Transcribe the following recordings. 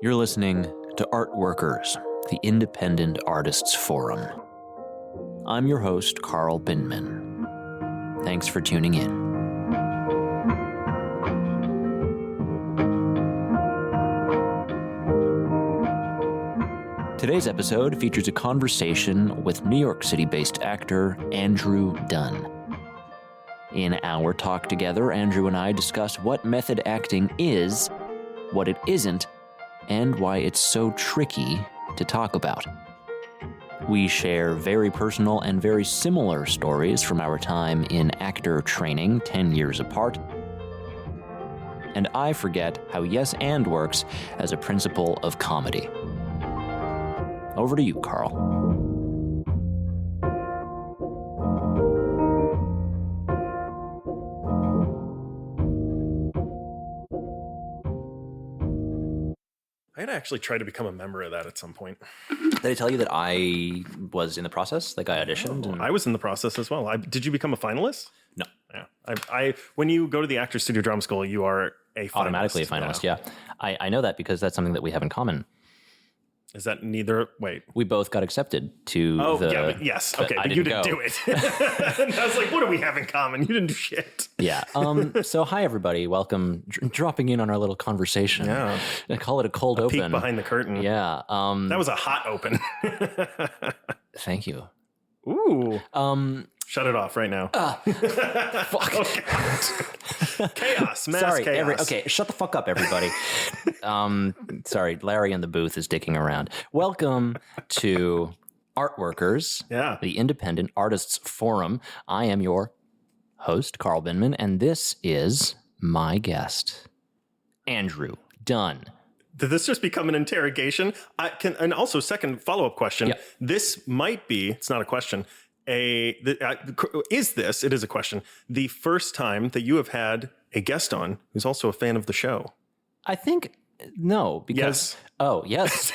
You're listening to Art Workers, the Independent Artists Forum. I'm your host, Carl Bindman. Thanks for tuning in. Today's episode features a conversation with New York City-based actor Andrew Dunn. In our talk together, Andrew and I discuss what method acting is, what it isn't, and why it's so tricky to talk about. We share very personal and very similar stories from our time in actor training 10 years apart. And I forget how yes and works as a principle of comedy. Over to you, Carl. I'd actually try to become a member of that at some point. Did I tell you that I was in the process? Like I auditioned? Oh, I was in the process as well. Did you become a finalist? No. Yeah. When you go to the Actors Studio Drama School, you are a finalist. Automatically a finalist, yeah. I know that because that's something that we have in common. Is that neither? Wait. We both got accepted to yes. Okay, but you didn't do it. And I was like, what do we have in common? You didn't do shit. Yeah. So hi, everybody. Welcome. Dropping in on our little conversation. Yeah. I call it a cold open. Peek behind the curtain. Yeah. That was a hot open. Thank you. Ooh. Shut it off right now. Fuck. Chaos. Mass Sorry. chaos. Okay, shut the fuck up, everybody. Sorry, Larry in the booth is dicking around. Welcome to Art Workers, the Independent Artists Forum. I am your host, Carl Bindman, and this is my guest, Andrew Dunn. Did this just become an interrogation? And also, second follow-up question. Yep. This might be, it's not a question, it is a question, the first time that you have had a guest on who's also a fan of the show? I think no, because yes. Oh yes,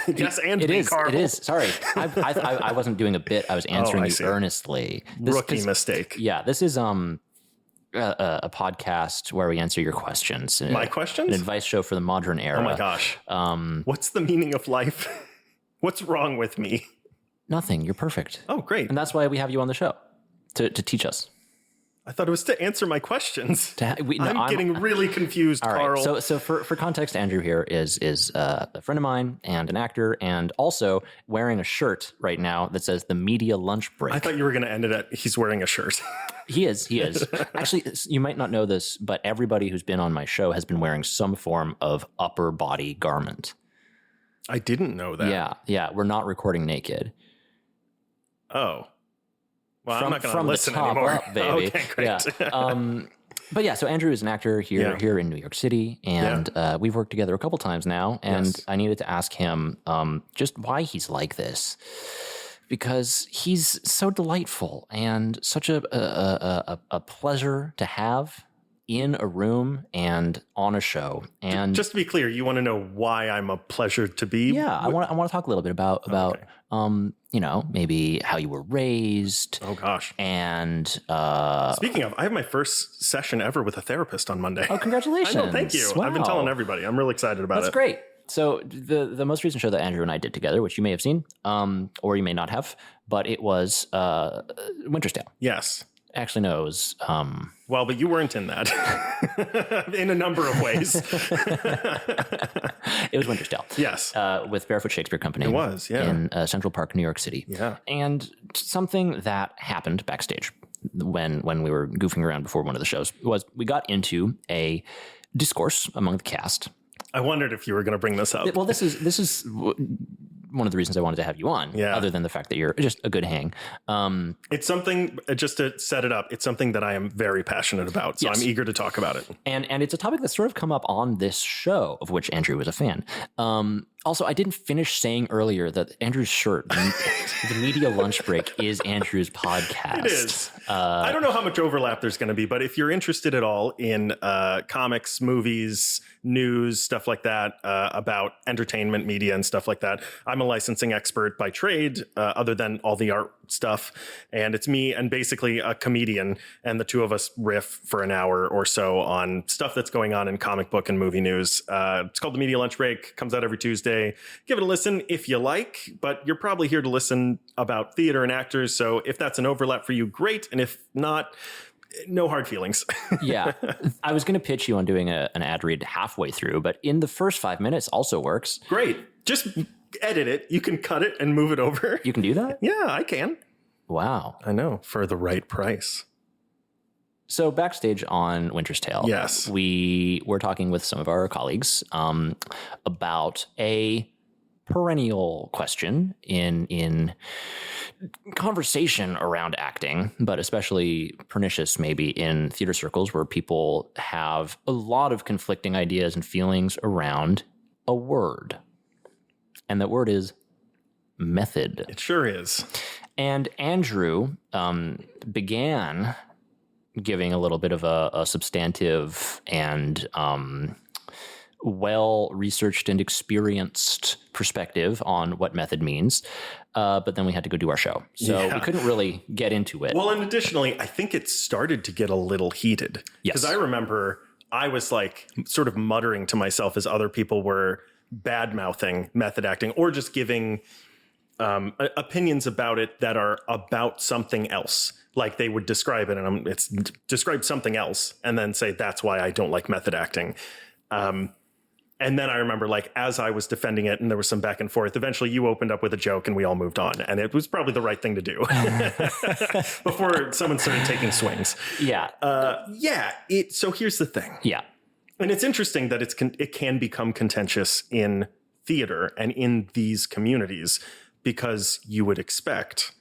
yes, and it is. Carl. It is. Sorry, I wasn't doing a bit. I was answering you earnestly. Rookie mistake. Yeah, this is a podcast where we answer your questions. My questions? An advice show for the modern era. Oh my gosh. What's the meaning of life? What's wrong with me? Nothing. You're perfect. Oh, great. And that's why we have you on the show to teach us. I thought it was to answer my questions. I'm getting really confused, all Carl. Right. So for context, Andrew here is a friend of mine and an actor, and also wearing a shirt right now that says the media lunch break. I thought you were going to end it at he's wearing a shirt. He is. Actually, you might not know this, but everybody who's been on my show has been wearing some form of upper body garment. I didn't know that. Yeah. We're not recording naked. Oh. Well, I'm not going to listen from the top anymore. Up, baby. Okay, great. Yeah. But yeah, so Andrew is an actor here in New York City, and we've worked together a couple times now, and I needed to ask him just why he's like this, because he's so delightful and such a pleasure to have in a room and on a show. And just to be clear, you want to know why I'm a pleasure to be? Yeah, I want to talk a little bit about maybe how you were raised. Oh gosh. And speaking of, I have my first session ever with a therapist on Monday. Oh, congratulations. I know, thank you. Wow. I've been telling everybody. I'm really excited about it. That's great. So the most recent show that Andrew and I did together, which you may have seen, or you may not have, but it was Winter's Tale. Yes. Actually, no, it was... well, but you weren't in that. In a number of ways. It was Winter's Tale. Yes. With Barefoot Shakespeare Company. It was, yeah. In Central Park, New York City. Yeah. And something that happened backstage when we were goofing around before one of the shows was we got into a discourse among the cast. I wondered if you were going to bring this up. Well, this is one of the reasons I wanted to have you on, other than the fact that you're just a good hang. It's something, just to set it up, it's something that I am very passionate about, so I'm eager to talk about it. And it's a topic that's sort of come up on this show, of which Andrew was a fan. Also, I didn't finish saying earlier that Andrew's shirt, the Media Lunch Break, is Andrew's podcast. It is. I don't know how much overlap there's going to be, but if you're interested at all in comics, movies, news, stuff like that, about entertainment, media, and stuff like that, I'm a licensing expert by trade, other than all the art stuff. And it's me and basically a comedian, and the two of us riff for an hour or so on stuff that's going on in comic book and movie news. It's called the Media Lunch Break. Comes out every Tuesday. Give it a listen if you like, but you're probably here to listen about theater and actors. So if that's an overlap for you, great. And if not, no hard feelings. Yeah. I was going to pitch you on doing an ad read halfway through, but in the first 5 minutes also works. Great. Just edit it. You can cut it and move it over. You can do that? Yeah, I can. Wow. I know. For the right price. So backstage on Winter's Tale, yes, we were talking with some of our colleagues about a perennial question in conversation around acting, but especially pernicious maybe in theater circles where people have a lot of conflicting ideas and feelings around a word. And that word is method. It sure is. And Andrew began giving a little bit of a substantive and well-researched and experienced perspective on what method means. But then we had to go do our show. So we couldn't really get into it. Well, and additionally, I think it started to get a little heated. Yes. Because I remember I was like sort of muttering to myself as other people were bad-mouthing method acting or just giving opinions about it that are about something else. Like they would describe it and it's describe something else and then say, that's why I don't like method acting. And then I remember like, as I was defending it and there was some back and forth, eventually you opened up with a joke and we all moved on. And it was probably the right thing to do before someone started taking swings. Yeah. So here's the thing. Yeah. And it's interesting that it can become contentious in theater and in these communities because you would expect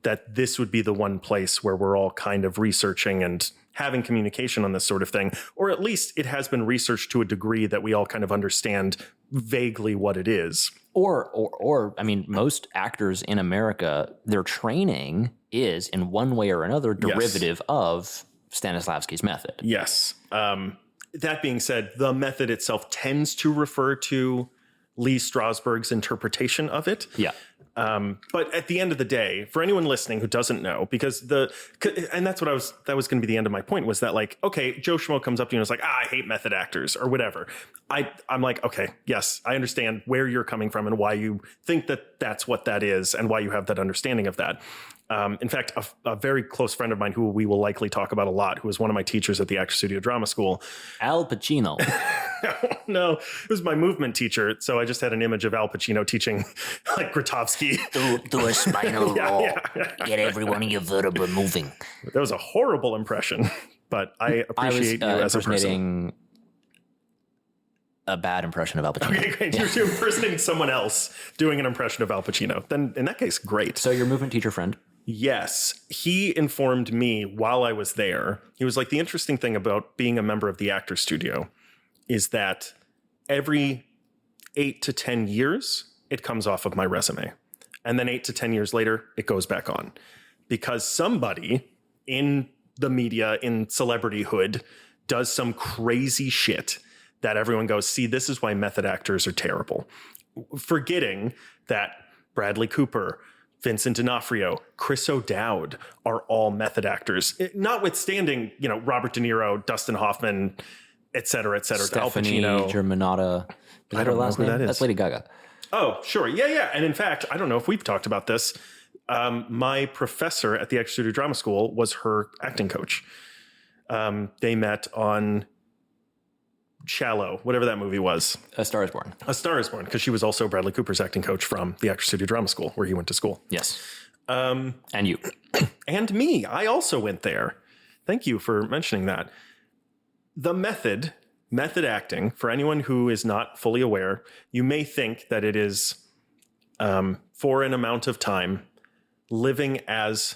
that this would be the one place where we're all kind of researching and having communication on this sort of thing, or at least it has been researched to a degree that we all kind of understand vaguely what it is. Or I mean, most actors in America, their training is in one way or another derivative of Stanislavski's method. Yes. That being said, the method itself tends to refer to Lee Strasberg's interpretation of it. Yeah. But at the end of the day, for anyone listening who doesn't know, because and that's what that was going to be the end of my point was that like, okay, Joe Schmo comes up to you and is like, I hate method actors or whatever. I'm like, okay, yes, I understand where you're coming from and why you think that that's what that is and why you have that understanding of that. In fact, a very close friend of mine who we will likely talk about a lot, who was one of my teachers at the Actor Studio Drama School. Al Pacino. No, it was my movement teacher. So I just had an image of Al Pacino teaching like Grotowski. Do a spinal roll. Get every one of your vertebrae moving. That was a horrible impression, but I appreciate you as a person. A bad impression of Al Pacino. Okay, great. Yeah. You're impersonating someone else doing an impression of Al Pacino. Then in that case, great. So your movement teacher friend? Yes. He informed me while I was there. He was like, the interesting thing about being a member of the Actor Studio is that every 8 to 10 years, it comes off of my resume. And then 8 to 10 years later, it goes back on. Because somebody in the media, in celebrityhood, does some crazy shit that everyone goes, see, this is why method actors are terrible. Forgetting that Bradley Cooper, Vincent D'Onofrio, Chris O'Dowd are all method actors. Notwithstanding, Robert De Niro, Dustin Hoffman, et cetera, Stephanie Al Pacino. Germanotta. I don't know who that is. That's Lady Gaga. Oh, sure. Yeah. And in fact, I don't know if we've talked about this. My professor at the Actor Studio Drama School was her acting coach. They met on Shallow, whatever that movie was. A Star is Born. A Star is Born, because she was also Bradley Cooper's acting coach from the Actor Studio Drama School, where he went to school. Yes. And you. And me. I also went there. Thank you for mentioning that. The method acting, for anyone who is not fully aware, you may think that it is, for an amount of time, living as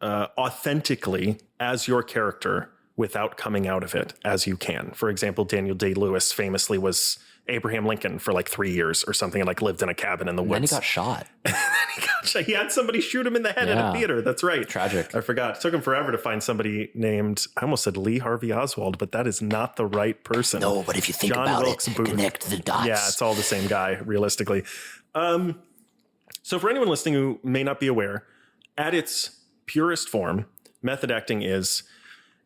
authentically as your character without coming out of it as you can. For example, Daniel Day-Lewis famously was Abraham Lincoln for like 3 years or something, and like lived in a cabin in the woods. And then he got shot. He had somebody shoot him in the head in a theater. That's right. Tragic. I forgot. It took him forever to find somebody named, I almost said Lee Harvey Oswald, but that is not the right person. No, but if you think John about Wilkes it, Booth. connect the dots. Yeah, it's all the same guy, realistically. So for anyone listening who may not be aware, at its purest form, method acting is,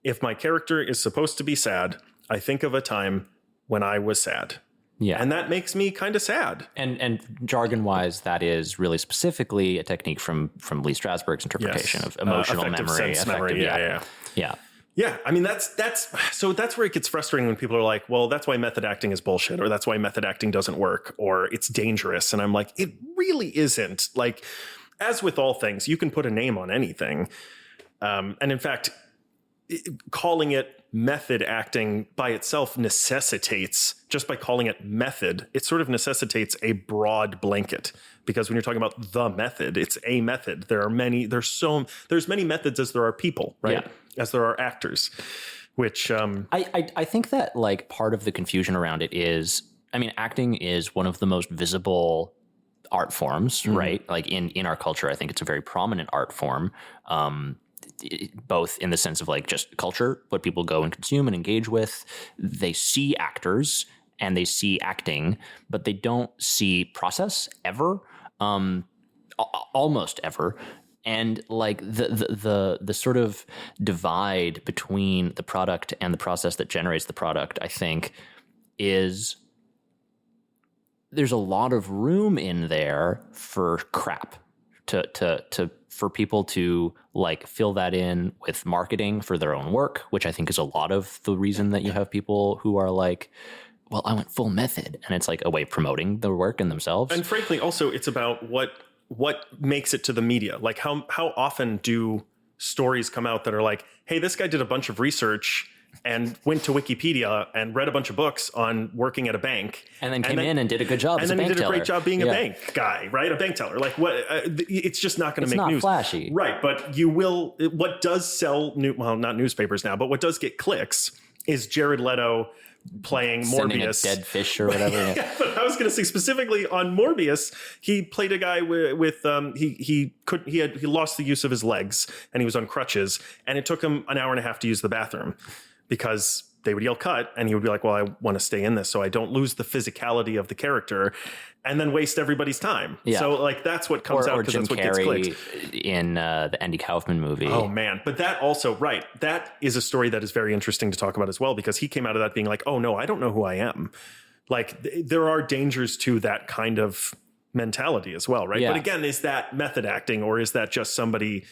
if my character is supposed to be sad, I think of a time when I was sad. Yeah. And that makes me kind of sad. And jargon-wise, that is really specifically a technique from Lee Strasberg's interpretation of emotional effective memory. Sense memory. Yeah. Yeah, I mean, that's where it gets frustrating when people are like, well, that's why method acting is bullshit, or that's why method acting doesn't work, or it's dangerous. And I'm like, it really isn't. Like, as with all things, you can put a name on anything. And in fact, calling it method acting by itself necessitates, just by calling it method, it sort of necessitates a broad blanket, because when you're talking about the method, it's a method. There's many methods as there are people, right? Yeah. As there are actors, which I think that like part of the confusion around it is, I mean, acting is one of the most visible art forms, right? Like in our culture, I think it's a very prominent art form. Both in the sense of like just culture, what people go and consume and engage with. They see actors and they see acting, but they don't see process ever, almost ever. And like the sort of divide between the product and the process that generates the product, I think, is there's a lot of room in there for crap for people to like fill that in with marketing for their own work, which I think is a lot of the reason that you have people who are like, well, I went full method, and it's like a way of promoting their work and themselves. And frankly, also it's about what makes it to the media. Like how often do stories come out that are like, hey, this guy did a bunch of research and went to Wikipedia and read a bunch of books on working at a bank, and then came in and did a good job. And then he did a great job being a bank guy, right? A bank teller. Like what? It's just not going to make news. It's not flashy, right? But you will. What does sell? Well, not newspapers now, but what does get clicks is Jared Leto playing sending Morbius, a dead fish or whatever. Yeah, but I was going to say specifically on Morbius, he played a guy with he lost the use of his legs and he was on crutches, and it took him an hour and a half to use the bathroom because they would yell cut and he would be like, well, I want to stay in this so I don't lose the physicality of the character and then waste everybody's time. Yeah. So like that's what comes out, because that's what gets clicked. In the Andy Kaufman movie. Oh man. But that also, right. That is a story that is very interesting to talk about as well, because he came out of that being like, oh no, I don't know who I am. Like there are dangers to that kind of mentality as well. Right. Yeah. But again, is that method acting, or is that just somebody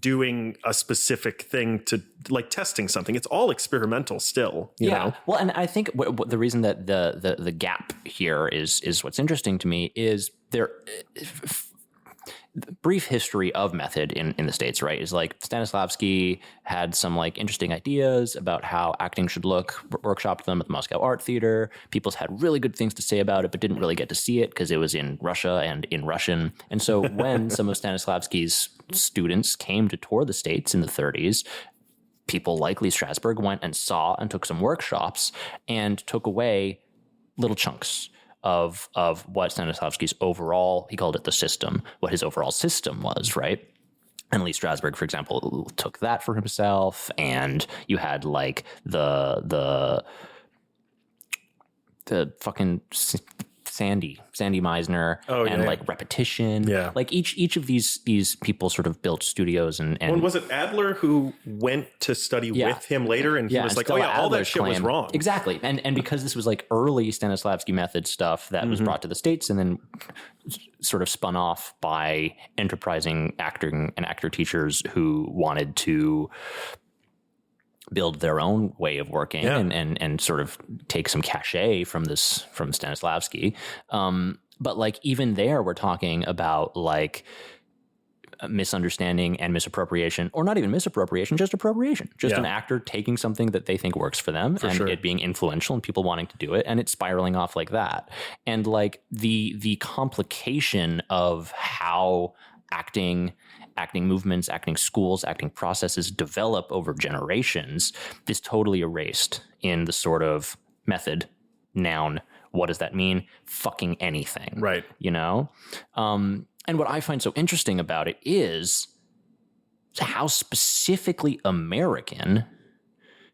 doing a specific thing to like testing something? It's all experimental still, you know? Well, and I think the reason that the gap here is what's interesting to me is there brief history of method in the States, right? Is like Stanislavski had some like interesting ideas about how acting should look, workshopped them at the Moscow Art Theater. People had really good things to say about it, but didn't really get to see it because it was in Russia and in Russian. And so when some of Stanislavski's students came to tour the States in the 30s, people like Lee Strasberg went and saw and took some workshops and took away little chunks of what Stanislavski's overall, he called it the system, what his overall system was, right? And Lee Strasberg, for example, took that for himself, and you had like the fucking Sandy Meisner, like repetition. Yeah. Like each of these people sort of built studios and was it Adler who went to study with him later, and he was like, Stella all that Adler's shit was wrong. Exactly. And because this was like early Stanislavski method stuff that was brought to the States and then sort of spun off by enterprising actor teachers who wanted to build their own way of working and sort of take some cachet from Stanislavski. But like even there, we're talking about like misunderstanding and misappropriation, or not even misappropriation, just appropriation. Just an actor taking something that they think works for them it being influential and people wanting to do it, and it's spiraling off like that. And like the complication of how acting acting movements, acting schools, acting processes develop over generations is totally erased in the sort of method noun. What does that mean? Fucking anything. Right. You know? And what I find so interesting about it is how specifically American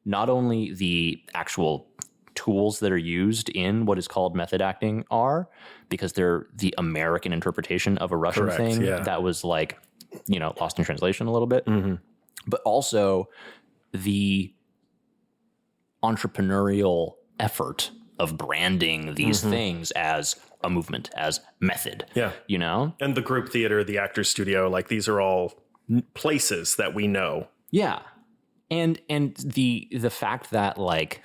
not only the actual tools that are used in what is called method acting are, because they're the American interpretation of a Russian thing that was like, you know, lost in translation a little bit, but also the entrepreneurial effort of branding these things as a movement, as method. Yeah. You know? And the group theater, the actor's studio, like these are all places that we know. Yeah. And the fact that like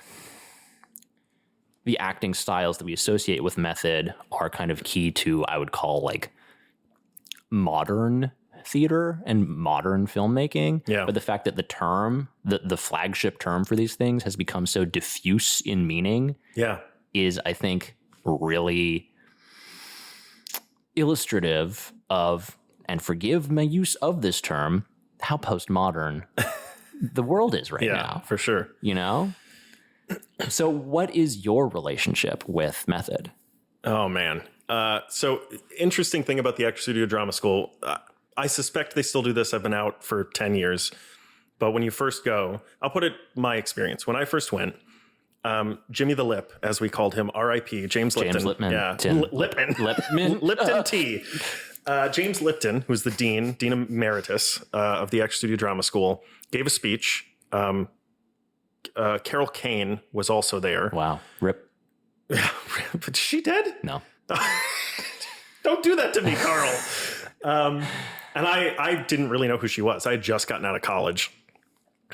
the acting styles that we associate with method are kind of key to, I would call, like modern theater and modern filmmaking. Yeah. But the fact that the term, the flagship term for these things has become so diffuse in meaning is, I think, really illustrative of, and forgive my use of this term, how postmodern the world is right now. For sure. You know? So what is your relationship with method? Oh, man. So interesting thing about the Actor Studio Drama School. I suspect they still do this. I've been out for 10 years. But when you first go, I'll put it my experience. When I first went, Jimmy the Lip, as we called him, R.I.P. James Lipton. Lipman. Yeah. Lipton T. James Lipton, who's the Dean Emeritus of the Actor Studio Drama School, gave a speech. Carol Kane was also there. Wow. Rip. But is she dead? No. Don't do that to me, Carl. And I didn't really know who she was. I had just gotten out of college.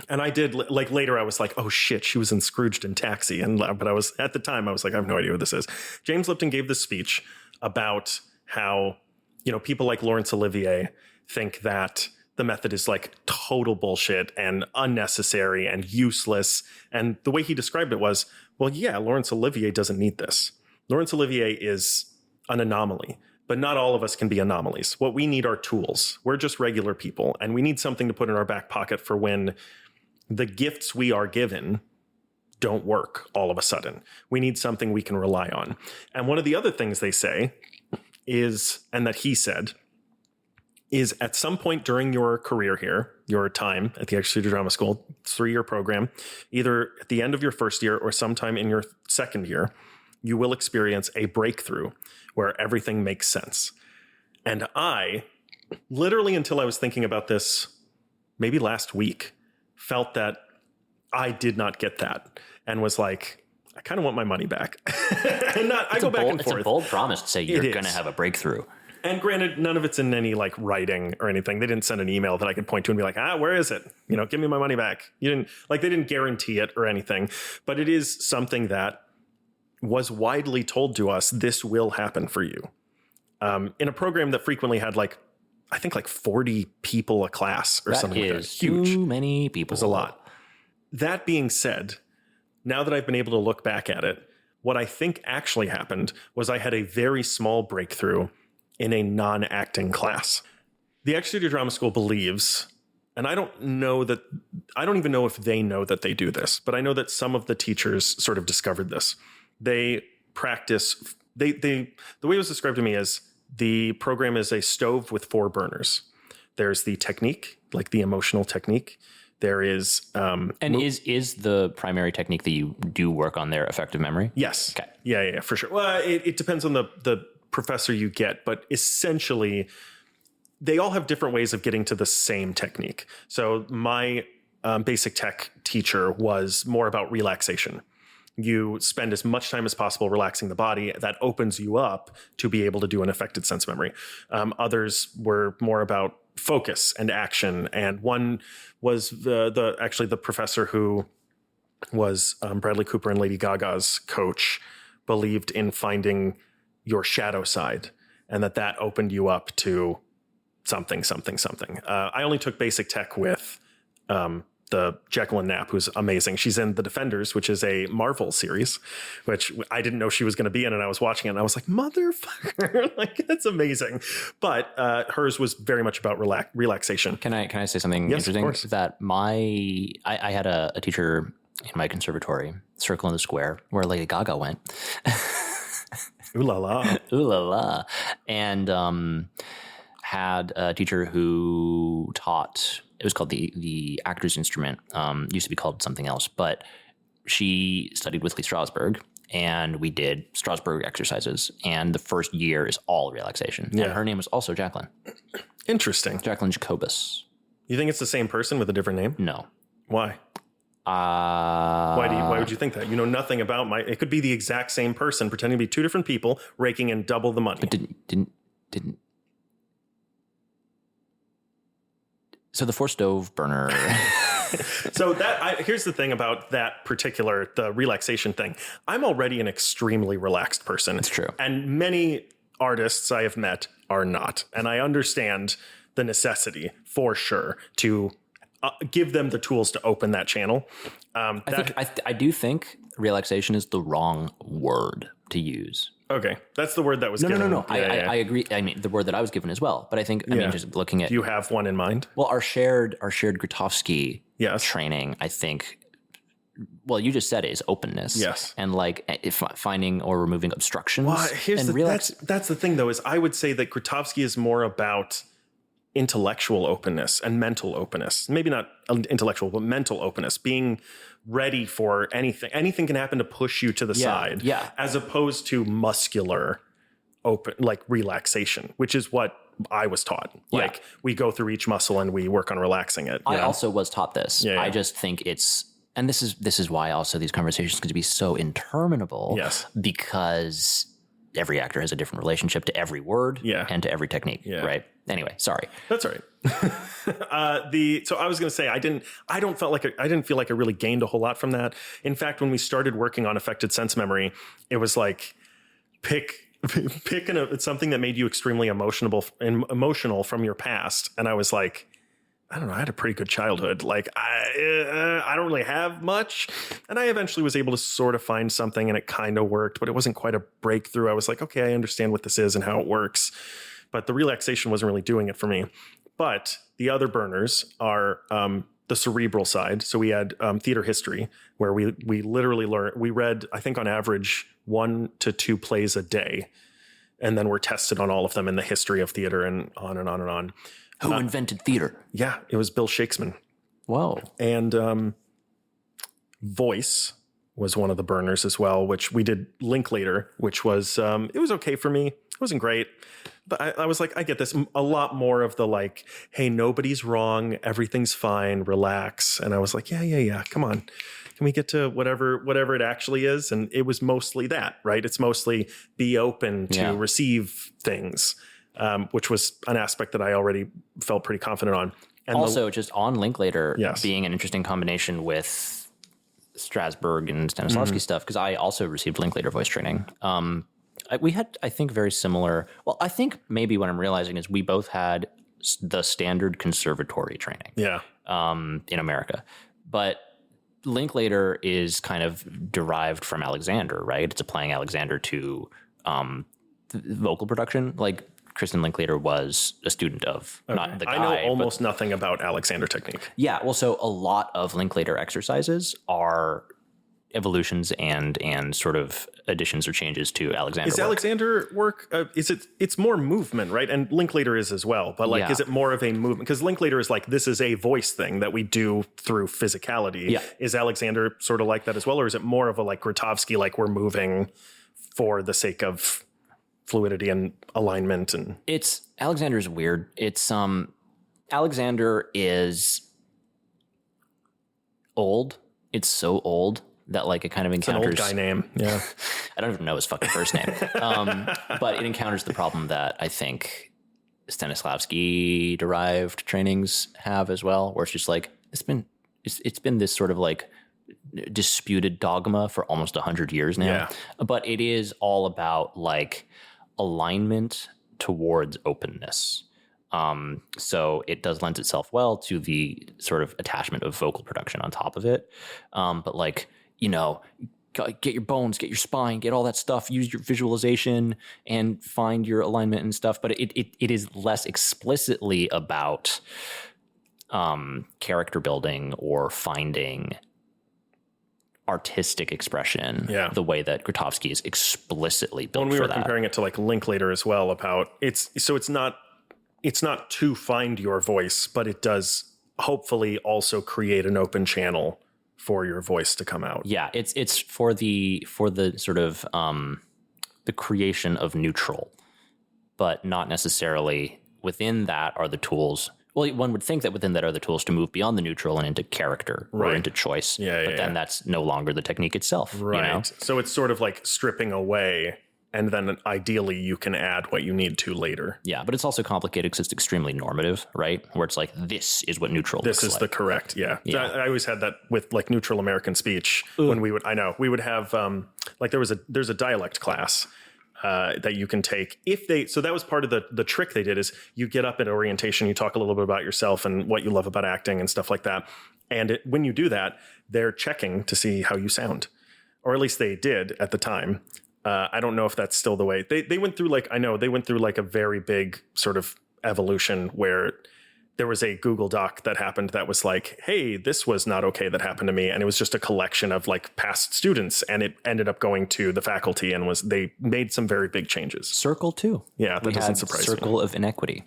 And I did, like, later I was like, oh shit, she was in Scrooged and Taxi. But I was, at the time, I was like, I have no idea who this is. James Lipton gave this speech about how, you know, people like Laurence Olivier think that the method is like total bullshit and unnecessary and useless. And the way he described it was, well, yeah, Laurence Olivier doesn't need this. Laurence Olivier is an anomaly, but not all of us can be anomalies. What we need are tools. We're just regular people, and we need something to put in our back pocket for when the gifts we are given don't work all of a sudden. We need something we can rely on. And one of the other things they say is, and that he said, is at some point during your career here, your time at the Actor Studio Drama School, 3-year program, either at the end of your first year or sometime in your second year, you will experience a breakthrough where everything makes sense. And I, literally until I was thinking about this, maybe last week, felt that I did not get that and was like, I kind of want my money back. And I go back and forth. It's a bold promise to say you're going to have a breakthrough. And granted, none of it's in any like writing or anything. They didn't send an email that I could point to and be like, where is it? You know, give me my money back. They didn't guarantee it or anything, but it is something that was widely told to us. This will happen for you. In a program that frequently had I think 40 people a class or something like that. Huge. Too many people. It was a lot. That being said, now that I've been able to look back at it, what I think actually happened was I had a very small breakthrough in a non-acting class. The Actor Studio Drama School believes, and I don't even know if they know that they do this, but I know that some of the teachers sort of discovered this. They practice, the way it was described to me is the program is a stove with 4 burners. There's the technique, like the emotional technique. There is... is the primary technique that you do work on there effective memory? Yes. Okay. Yeah, for sure. Well, it depends on the professor you get, but essentially they all have different ways of getting to the same technique. So my basic tech teacher was more about relaxation. You spend as much time as possible relaxing the body. That opens you up to be able to do an affected sense memory. Others were more about focus and action. And one was the professor who was Bradley Cooper and Lady Gaga's coach, believed in finding your shadow side, and that opened you up to something. I only took basic tech with the the Jekyll and Knapp, who's amazing. She's in The Defenders, which is a Marvel series, which I didn't know she was going to be in. And I was watching it and I was like, motherfucker, like that's amazing. But hers was very much about relaxation. Can I say something interesting? Of course. That I had a teacher in my conservatory, Circle in the Square, where Lady Gaga went. Ooh la la. Ooh la la. And had a teacher who taught, it was called the actor's instrument, used to be called something else, but she studied with Lee Strasberg, and we did Strasberg exercises, and the first year is all relaxation. Yeah. And her name was also Jacqueline. Interesting. Jacqueline Jacobus. You think it's the same person with a different name? No. Why? Why would you think that? You know nothing about it could be the exact same person pretending to be two different people raking in double the money. But didn't. So the four stove burner. So here's the thing about that particular, the relaxation thing. I'm already an extremely relaxed person. It's true. And many artists I have met are not. And I understand the necessity for sure to give them the tools to open that channel. I do think relaxation is the wrong word to use. Okay. That's the word that was given. No. I agree. I mean, the word that I was given as well. But I think, I mean, just looking at... Do you have one in mind? Well, our shared Grotowski Yes. training, I think... Well, you just said it is openness. Yes. And like if finding or removing obstructions. Well, and that's the thing, though, is I would say that Grotowski is more about intellectual openness and mental openness. Maybe not intellectual, but mental openness, being ready for anything. Anything can happen to push you to the side, as opposed to muscular open, like relaxation, which is what I was taught. Like we go through each muscle and we work on relaxing it. I also was taught this. Yeah. I just think it's, and this is why also these conversations could be so interminable. Yes. Because every actor has a different relationship to every word and to every technique. Yeah. Right. Anyway, sorry. That's all right. So I was going to say, I didn't feel like I really gained a whole lot from that. In fact, when we started working on affected sense memory, it was like pick something that made you extremely emotional from your past. And I was like, I don't know, I had a pretty good childhood. Like I don't really have much. And I eventually was able to sort of find something and it kind of worked, but it wasn't quite a breakthrough. I was like, okay, I understand what this is and how it works. But the relaxation wasn't really doing it for me. But the other burners are the cerebral side. So we had theater history, where we literally we read, I think on average, 1 to 2 plays a day. And then we're tested on all of them in the history of theater and on and on and on. Who invented theater? Yeah, it was Bill Shakespeare. Whoa. And voice was one of the burners as well, which we did Linklater, which was, it was okay for me. It wasn't great. But I was like, I get this. A lot more of the like, hey, nobody's wrong. Everything's fine. Relax. And I was like, yeah. Come on. Can we get to whatever it actually is? And it was mostly that, right? It's mostly be open to receive things, which was an aspect that I already felt pretty confident on. And also, just on Linklater being an interesting combination with Strasberg and Stanislavski stuff, because I also received Linklater voice training. We had, I think, very similar. Well, I think maybe what I'm realizing is we both had the standard conservatory training. Yeah. In America, but Linklater is kind of derived from Alexander, right? It's applying Alexander to vocal production. Like Kristen Linklater was a student of, not the guy. I know almost nothing about Alexander technique. Yeah, well, so a lot of Linklater exercises are evolutions and sort of additions or changes to Alexander. Is Alexander work? It's more movement, right? And Linklater is as well. But like, is it more of a movement? Because Linklater is like, this is a voice thing that we do through physicality. Yeah. Is Alexander sort of like that as well, or is it more of a like Grotowski, like we're moving for the sake of fluidity and alignment? And Alexander's weird. It's Alexander is old. It's so old that like it kind of encounters an old guy name. Yeah. I don't even know his fucking first name. But it encounters the problem that I think Stanislavski derived trainings have as well, where it's just like, it's been this sort of like disputed dogma for almost 100 years now. Yeah. But it is all about like alignment towards openness. So it does lend itself well to the sort of attachment of vocal production on top of it. But like, get your bones, get your spine, get all that stuff, use your visualization and find your alignment and stuff. But it is less explicitly about character building or finding artistic expression the way that Grotowski is explicitly built for that. When we were comparing it to like Linklater as well, about it's not to find your voice, but it does hopefully also create an open channel for your voice to come out. Yeah, it's for the sort of the creation of neutral, but not necessarily within that are the tools. Well, one would think that within that are the tools to move beyond the neutral and into character or into choice. But then that's no longer the technique itself. Right. So it's sort of like stripping away, and then ideally you can add what you need to later. Yeah, but it's also complicated because it's extremely normative, right? Where it's like, this is what neutral looks like. This is the correct, I always had that with like neutral American speech when we would have like there's a dialect class that you can take so that was part of the trick they did is you get up at orientation, you talk a little bit about yourself and what you love about acting and stuff like that. And when you do that, they're checking to see how you sound, or at least they did at the time. I don't know if that's still the way they went through. They went through like a very big sort of evolution where there was a Google Doc that happened that was like, hey, this was not okay that happened to me. And it was just a collection of like past students, and it ended up going to the faculty and they made some very big changes. Circle too. Yeah, that doesn't surprise me. Circle of inequity.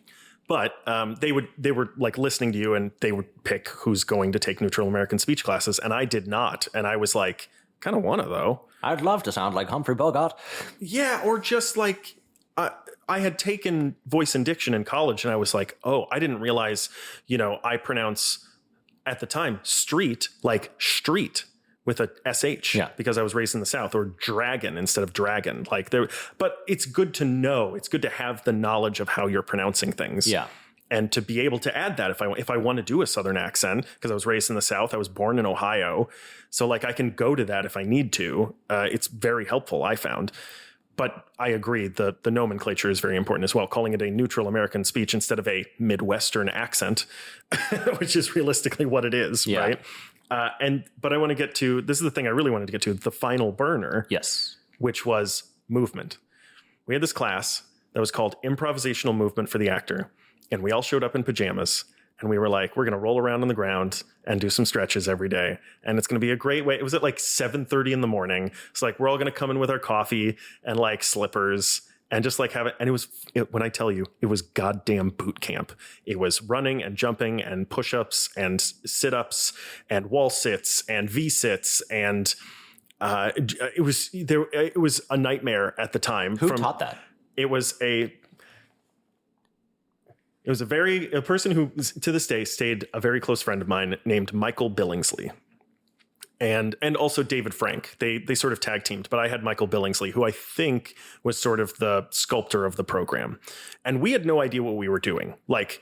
But they were like listening to you, and they would pick who's going to take neutral American speech classes. And I did not. And I was like, kind of want to though. I'd love to sound like Humphrey Bogart. Yeah, or just like I had taken voice and diction in college, and I was like, oh, I didn't realize, I pronounce at the time street like street with a SH because I was raised in the South, or dragon instead of dragon. But it's good to know. It's good to have the knowledge of how you're pronouncing things. Yeah. And to be able to add that if I want to do a Southern accent, because I was raised in the South, I was born in Ohio. So like I can go to that if I need to. It's very helpful, I found. But I agree, the nomenclature is very important as well. Calling it a neutral American speech instead of a Midwestern accent, which is realistically what it is, right? But I want to get to, this is the thing I really wanted to get to, the final burner. Yes. Which was movement. We had this class that was called Improvisational Movement for the Actor. And we all showed up in pajamas, and we were like, we're going to roll around on the ground and do some stretches every day. And it's going to be a great way. It was at like 7:30 in the morning. It's like, we're all going to come in with our coffee and like slippers and just like have it. And when I tell you, it was goddamn boot camp. It was running and jumping and push-ups and sit-ups and wall sits and V-sits. And it was a nightmare at the time. Who taught that? It was a person who to this day stayed a very close friend of mine named Michael Billingsley, and also David Frank. They sort of tag teamed, but I had Michael Billingsley, who I think was sort of the sculptor of the program, and we had no idea what we were doing. Like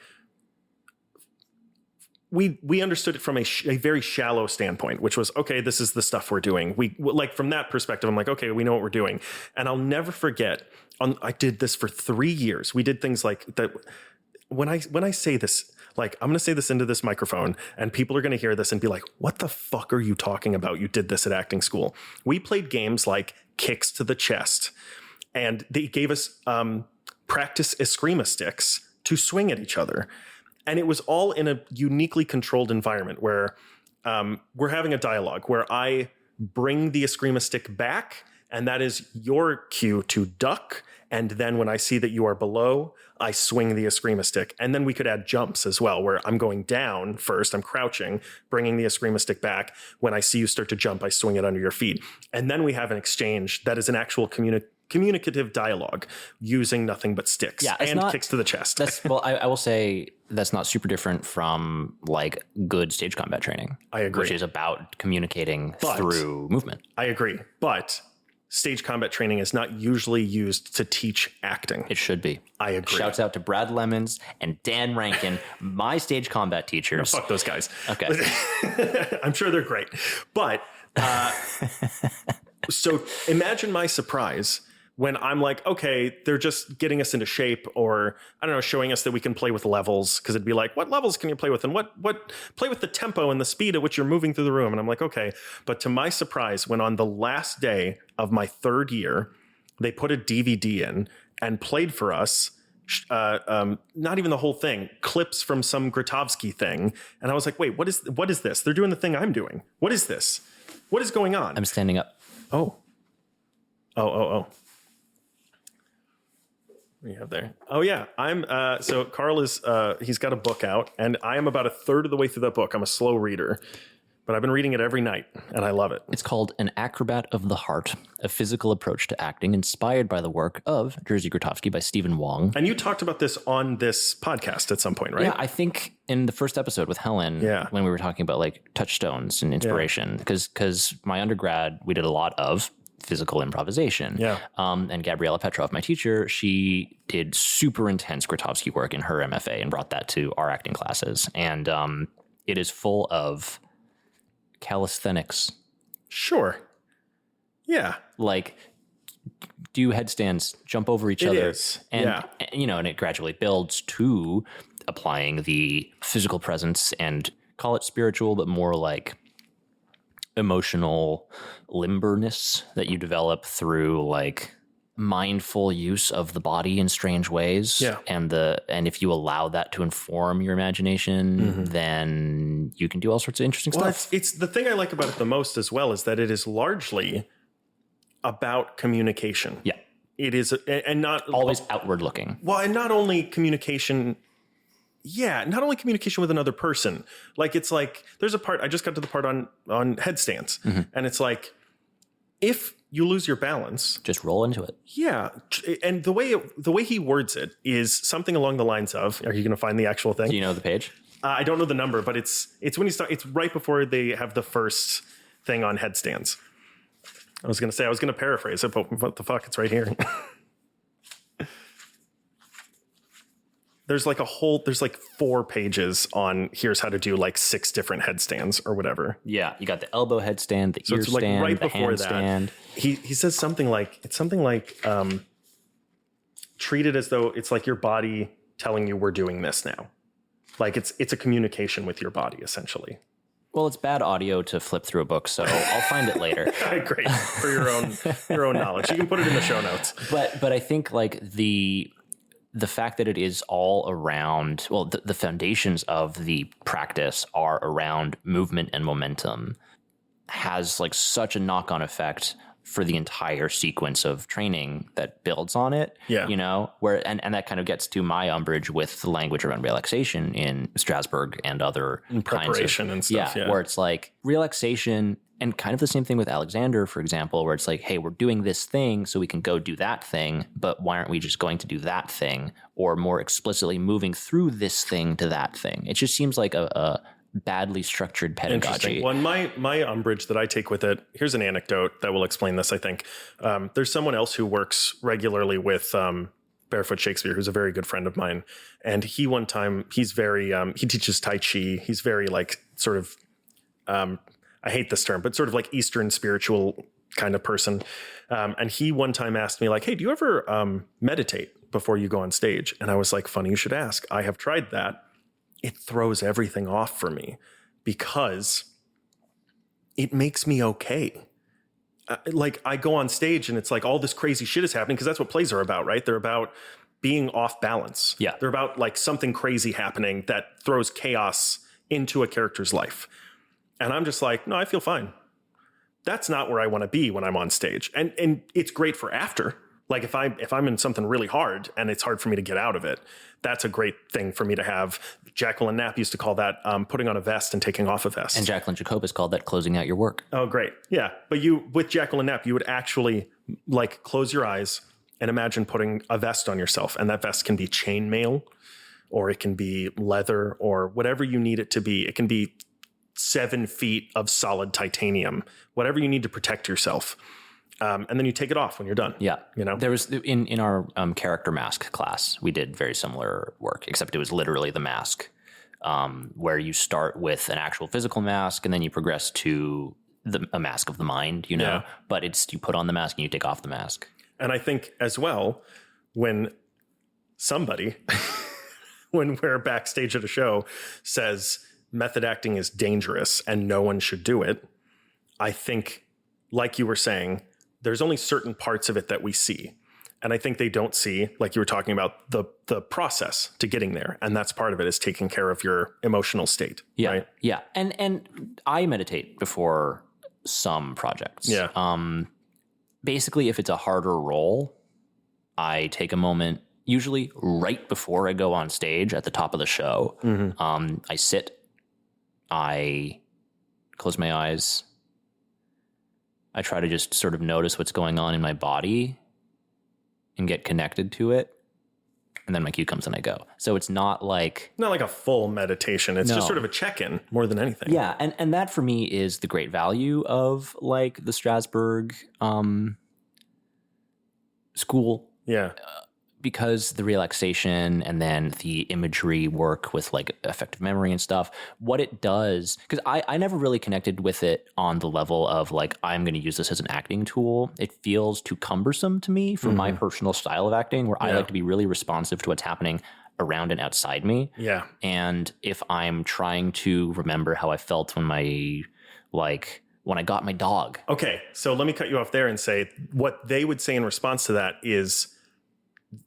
we understood it from a very shallow standpoint, which was, okay, this is the stuff we're doing. We like from that perspective, I'm like, okay, we know what we're doing. And I'll never forget, I did this for 3 years. We did things like that. When I say this, like, I'm going to say this into this microphone and people are going to hear this and be like, what the fuck are you talking about? You did this at acting school. We played games like kicks to the chest, and they gave us practice eskrima sticks to swing at each other. And it was all in a uniquely controlled environment where we're having a dialogue where I bring the eskrima stick back, and that is your cue to duck. And then when I see that you are below, I swing the eskrima stick. And then we could add jumps as well, where I'm going down first, I'm crouching, bringing the eskrima stick back. When I see you start to jump, I swing it under your feet. And then we have an exchange that is an actual communicative dialogue using nothing but sticks and kicks to the chest. I will say that's not super different from like good stage combat training. I agree. Which is about communicating through movement. I agree. But stage combat training is not usually used to teach acting. It should be. I agree. Shouts out to Brad Lemons and Dan Rankin, my stage combat teachers. No, fuck those guys. Okay. I'm sure they're great. But so imagine my surprise when I'm like, okay, they're just getting us into shape, or I don't know, showing us that we can play with levels, because it'd be like, what levels can you play with, and what play with the tempo and the speed at which you're moving through the room. And I'm like, okay. But to my surprise, when on the last day of my 3rd year, they put a DVD in and played for us, not even the whole thing, clips from some Grotowski thing. And I was like, wait, what is this? They're doing the thing I'm doing. What is this? What is going on? I'm standing up. Oh. What do you have there? Oh yeah. So Carl is, he's got a book out, and I am about a third of the way through that book. I'm a slow reader, but I've been reading it every night and I love it. It's called An Acrobat of the Heart, a physical approach to acting inspired by the work of Jerzy Grotowski by Stephen Wong. And you talked about this on this podcast at some point, right? Yeah, I think in the first episode with Helen, when we were talking about like touchstones and inspiration, because my undergrad, we did a lot of physical improvisation. Yeah. And Gabriela Petrov, my teacher, she did super intense Grotowski work in her MFA and brought that to our acting classes. And it is full of calisthenics. Sure. Yeah. Like do headstands, jump over each other. And, and it gradually builds to applying the physical presence and call it spiritual, but more like emotional limberness that you develop through like mindful use of the body in strange ways. Yeah. And if you allow that to inform your imagination, then you can do all sorts of interesting stuff. It's the thing I like about it the most as well, is that it is largely about communication. Yeah. It is, and not always outward looking. Well, and not only communication. Yeah, not only communication with another person. Like, it's like, there's a part, I just got to the part on headstands, and it's like, if you lose your balance, just roll into it. Yeah. And the way he words it is something along the lines of, are you going to find the actual thing? Do you know the page? I don't know the number, but it's when you start, it's right before they have the first thing on headstands. I was going to paraphrase it, but what the fuck? It's right here. There's like 4 pages on here's how to do like 6 different headstands or whatever. Yeah. You got the elbow headstand, the ear it's stand, like right the before handstand. He says something like, treat it as though it's like your body telling you we're doing this now. Like it's a communication with your body essentially. Well, it's bad audio to flip through a book, so I'll find it later. Great. For your own knowledge. You can put it in the show notes. But I think like the fact that it is all around, well, the foundations of the practice are around movement and momentum has like such a knock-on effect for the entire sequence of training that builds on it. Yeah. You know, where, and that kind of gets to my umbrage with the language around relaxation in Strasbourg and other preparation and stuff. Yeah. Where it's like relaxation, and kind of the same thing with Alexander, for example, where it's like, hey, we're doing this thing so we can go do that thing, but why aren't we just going to do that thing, or more explicitly moving through this thing to that thing? It just seems like a badly structured pedagogy. Well, my umbrage that I take with it, here's an anecdote that will explain this, I think. There's someone else who works regularly with Barefoot Shakespeare, who's a very good friend of mine. And he one time, he's very, he teaches Tai Chi. He's very like sort of, I hate this term, but sort of like Eastern spiritual kind of person. And he one time asked me like, hey, do you ever meditate before you go on stage? And I was like, funny you should ask. I have tried that. It throws everything off for me because it makes me okay. Like I go on stage and it's like all this crazy shit is happening, because that's what plays are about, right? They're about being off balance. Yeah. They're about like something crazy happening that throws chaos into a character's life. And I'm just like, no, I feel fine. That's not where I want to be when I'm on stage. And it's great for after. Like if I'm in something really hard and it's hard for me to get out of it, that's a great thing for me to have. Jacqueline Knapp used to call that putting on a vest and taking off a vest. And Jacqueline Jacobus called that closing out your work. Oh, great. Yeah. But with Jacqueline Knapp, you would actually like close your eyes and imagine putting a vest on yourself. And that vest can be chainmail, or it can be leather, or whatever you need it to be. It can be 7 feet of solid titanium, whatever you need to protect yourself. And then you take it off when you're done. Yeah. You know, there was in our character mask class, we did very similar work, except it was literally the mask, where you start with an actual physical mask and then you progress to a mask of the mind, you know, but you put on the mask and you take off the mask. And I think as well, when somebody, when we're backstage at a show, says method acting is dangerous and no one should do it, I think, like you were saying, there's only certain parts of it that we see. And I think they don't see, like you were talking about, the process to getting there. And that's part of it, is taking care of your emotional state. Yeah. Right? Yeah. And I meditate before some projects. Yeah. Basically, if it's a harder role, I take a moment, usually right before I go on stage at the top of the show. I sit, I close my eyes. I try to just sort of notice what's going on in my body and get connected to it. And then my cue comes and I go. So it's not like a full meditation. It's just sort of a check-in more than anything. Yeah. And that for me is the great value of like the Strasbourg school. Yeah. Because the relaxation and then the imagery work with like effective memory and stuff, what it does, because I never really connected with it on the level of like, I'm going to use this as an acting tool. It feels too cumbersome to me for my personal style of acting, where I like to be really responsive to what's happening around and outside me. Yeah. And if I'm trying to remember how I felt when when I got my dog. Okay. So let me cut you off there and say what they would say in response to that is,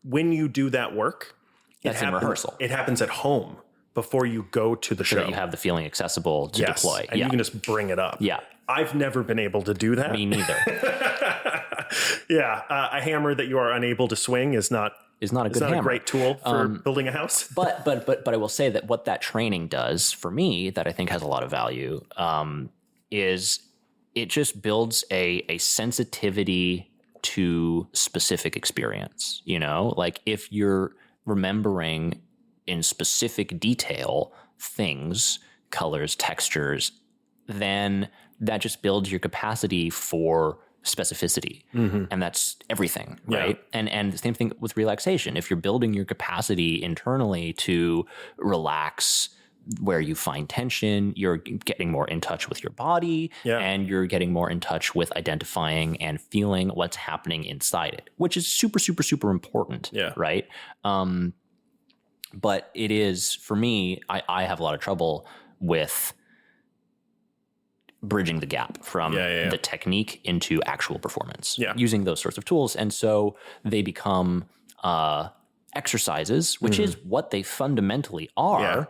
when you do that work, That's in rehearsal. It happens at home before you go to the So show. that you have the feeling accessible to deploy. And you can just bring it up. Yeah. I've never been able to do that. Me neither. A hammer that you are unable to swing is not a good hammer. A great tool for building a house. But I will say that what that training does for me, that I think has a lot of value, is it just builds a sensitivity to specific experience. You know, like if you're remembering in specific detail things, colors, textures, then that just builds your capacity for specificity. And that's everything, right? Yeah. And the same thing with relaxation. If you're building your capacity internally to relax where you find tension, you're getting more in touch with your body, and you're getting more in touch with identifying and feeling what's happening inside it, which is super, super, super important, right? But it is, for me, I have a lot of trouble with bridging the gap from the technique into actual performance using those sorts of tools. And so they become exercises, which is what they fundamentally are.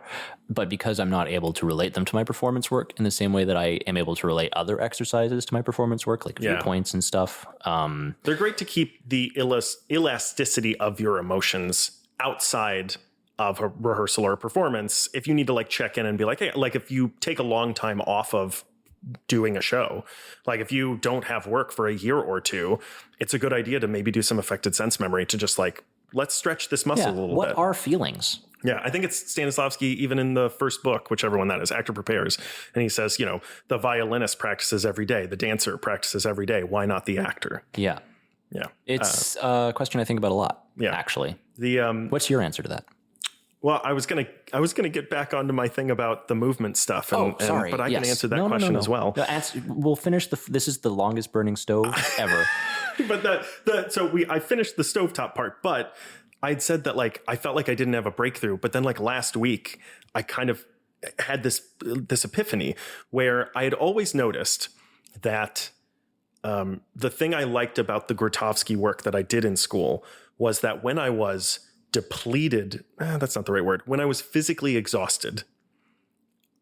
But because I'm not able to relate them to my performance work in the same way that I am able to relate other exercises to my performance work, like viewpoints and stuff. They're great to keep the elasticity of your emotions outside of a rehearsal or a performance. If you need to like check in and be like, hey, like if you take a long time off of doing a show, like if you don't have work for a year or two, it's a good idea to maybe do some affected sense memory to just like, let's stretch this muscle a little bit. What are feelings? Yeah, I think it's Stanislavski, even in the first book, whichever one that is, Actor Prepares. And he says, you know, the violinist practices every day. The dancer practices every day. Why not the actor? Yeah. Yeah. It's a question I think about a lot, actually. What's your answer to that? Well, I was gonna get back onto my thing about the movement stuff, sorry. But I can answer that question as well. We'll finish this is the longest burning stove ever. But I finished the stovetop part, but I'd said that like I felt like I didn't have a breakthrough, but then like last week I kind of had this epiphany where I had always noticed that the thing I liked about the Grotowski work that I did in school was that when I was depleted, that's not the right word, when I was physically exhausted,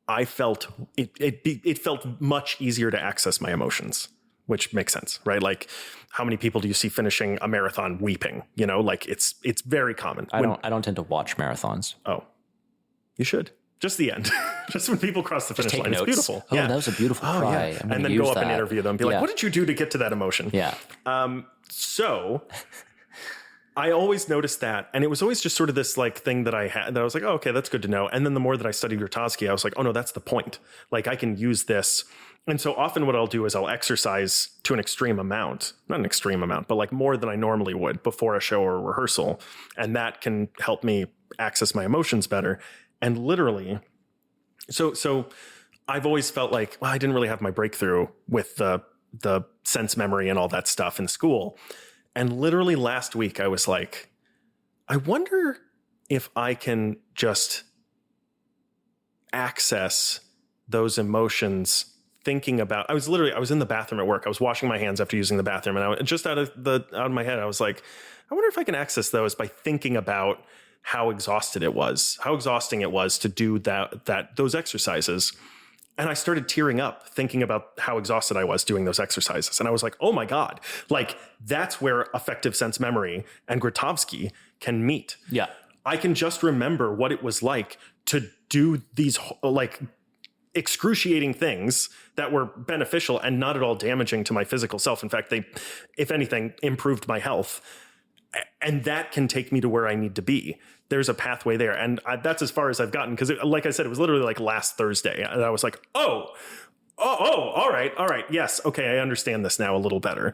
I felt it felt much easier to access my emotions, which makes sense, right? Like how many people do you see finishing a marathon weeping? You know, like it's very common. I don't tend to watch marathons. Oh, you should. Just the end. Just when people cross the finish line. Notes. It's beautiful. Oh, that was a beautiful cry. Yeah. And then go up and interview them. Be like, what did you do to get to that emotion? Yeah. So I always noticed that. And it was always just sort of this like thing that I had that I was like, oh, okay, that's good to know. And then the more that I studied Grotowski, I was like, oh no, that's the point. Like I can use this. And so often what I'll do is I'll exercise to an extreme amount, not an extreme amount, but like more than I normally would before a show or a rehearsal. And that can help me access my emotions better. And literally, so I've always felt like, well, I didn't really have my breakthrough with the sense memory and all that stuff in school. And literally last week, I was like, I wonder if I can just access those emotions thinking about, I was in the bathroom at work. I was washing my hands after using the bathroom, and I just out of my head, I was like, I wonder if I can access those by thinking about how exhausting it was to do those exercises. And I started tearing up thinking about how exhausted I was doing those exercises. And I was like, oh my God, like that's where affective sense memory and Grotowski can meet. Yeah. I can just remember what it was like to do these like excruciating things that were beneficial and not at all damaging to my physical self. In fact, they, if anything, improved my health. And that can take me to where I need to be. There's a pathway there. And that's as far as I've gotten. Because like I said, it was literally like last Thursday. And I was like, oh, all right. Yes. Okay. I understand this now a little better.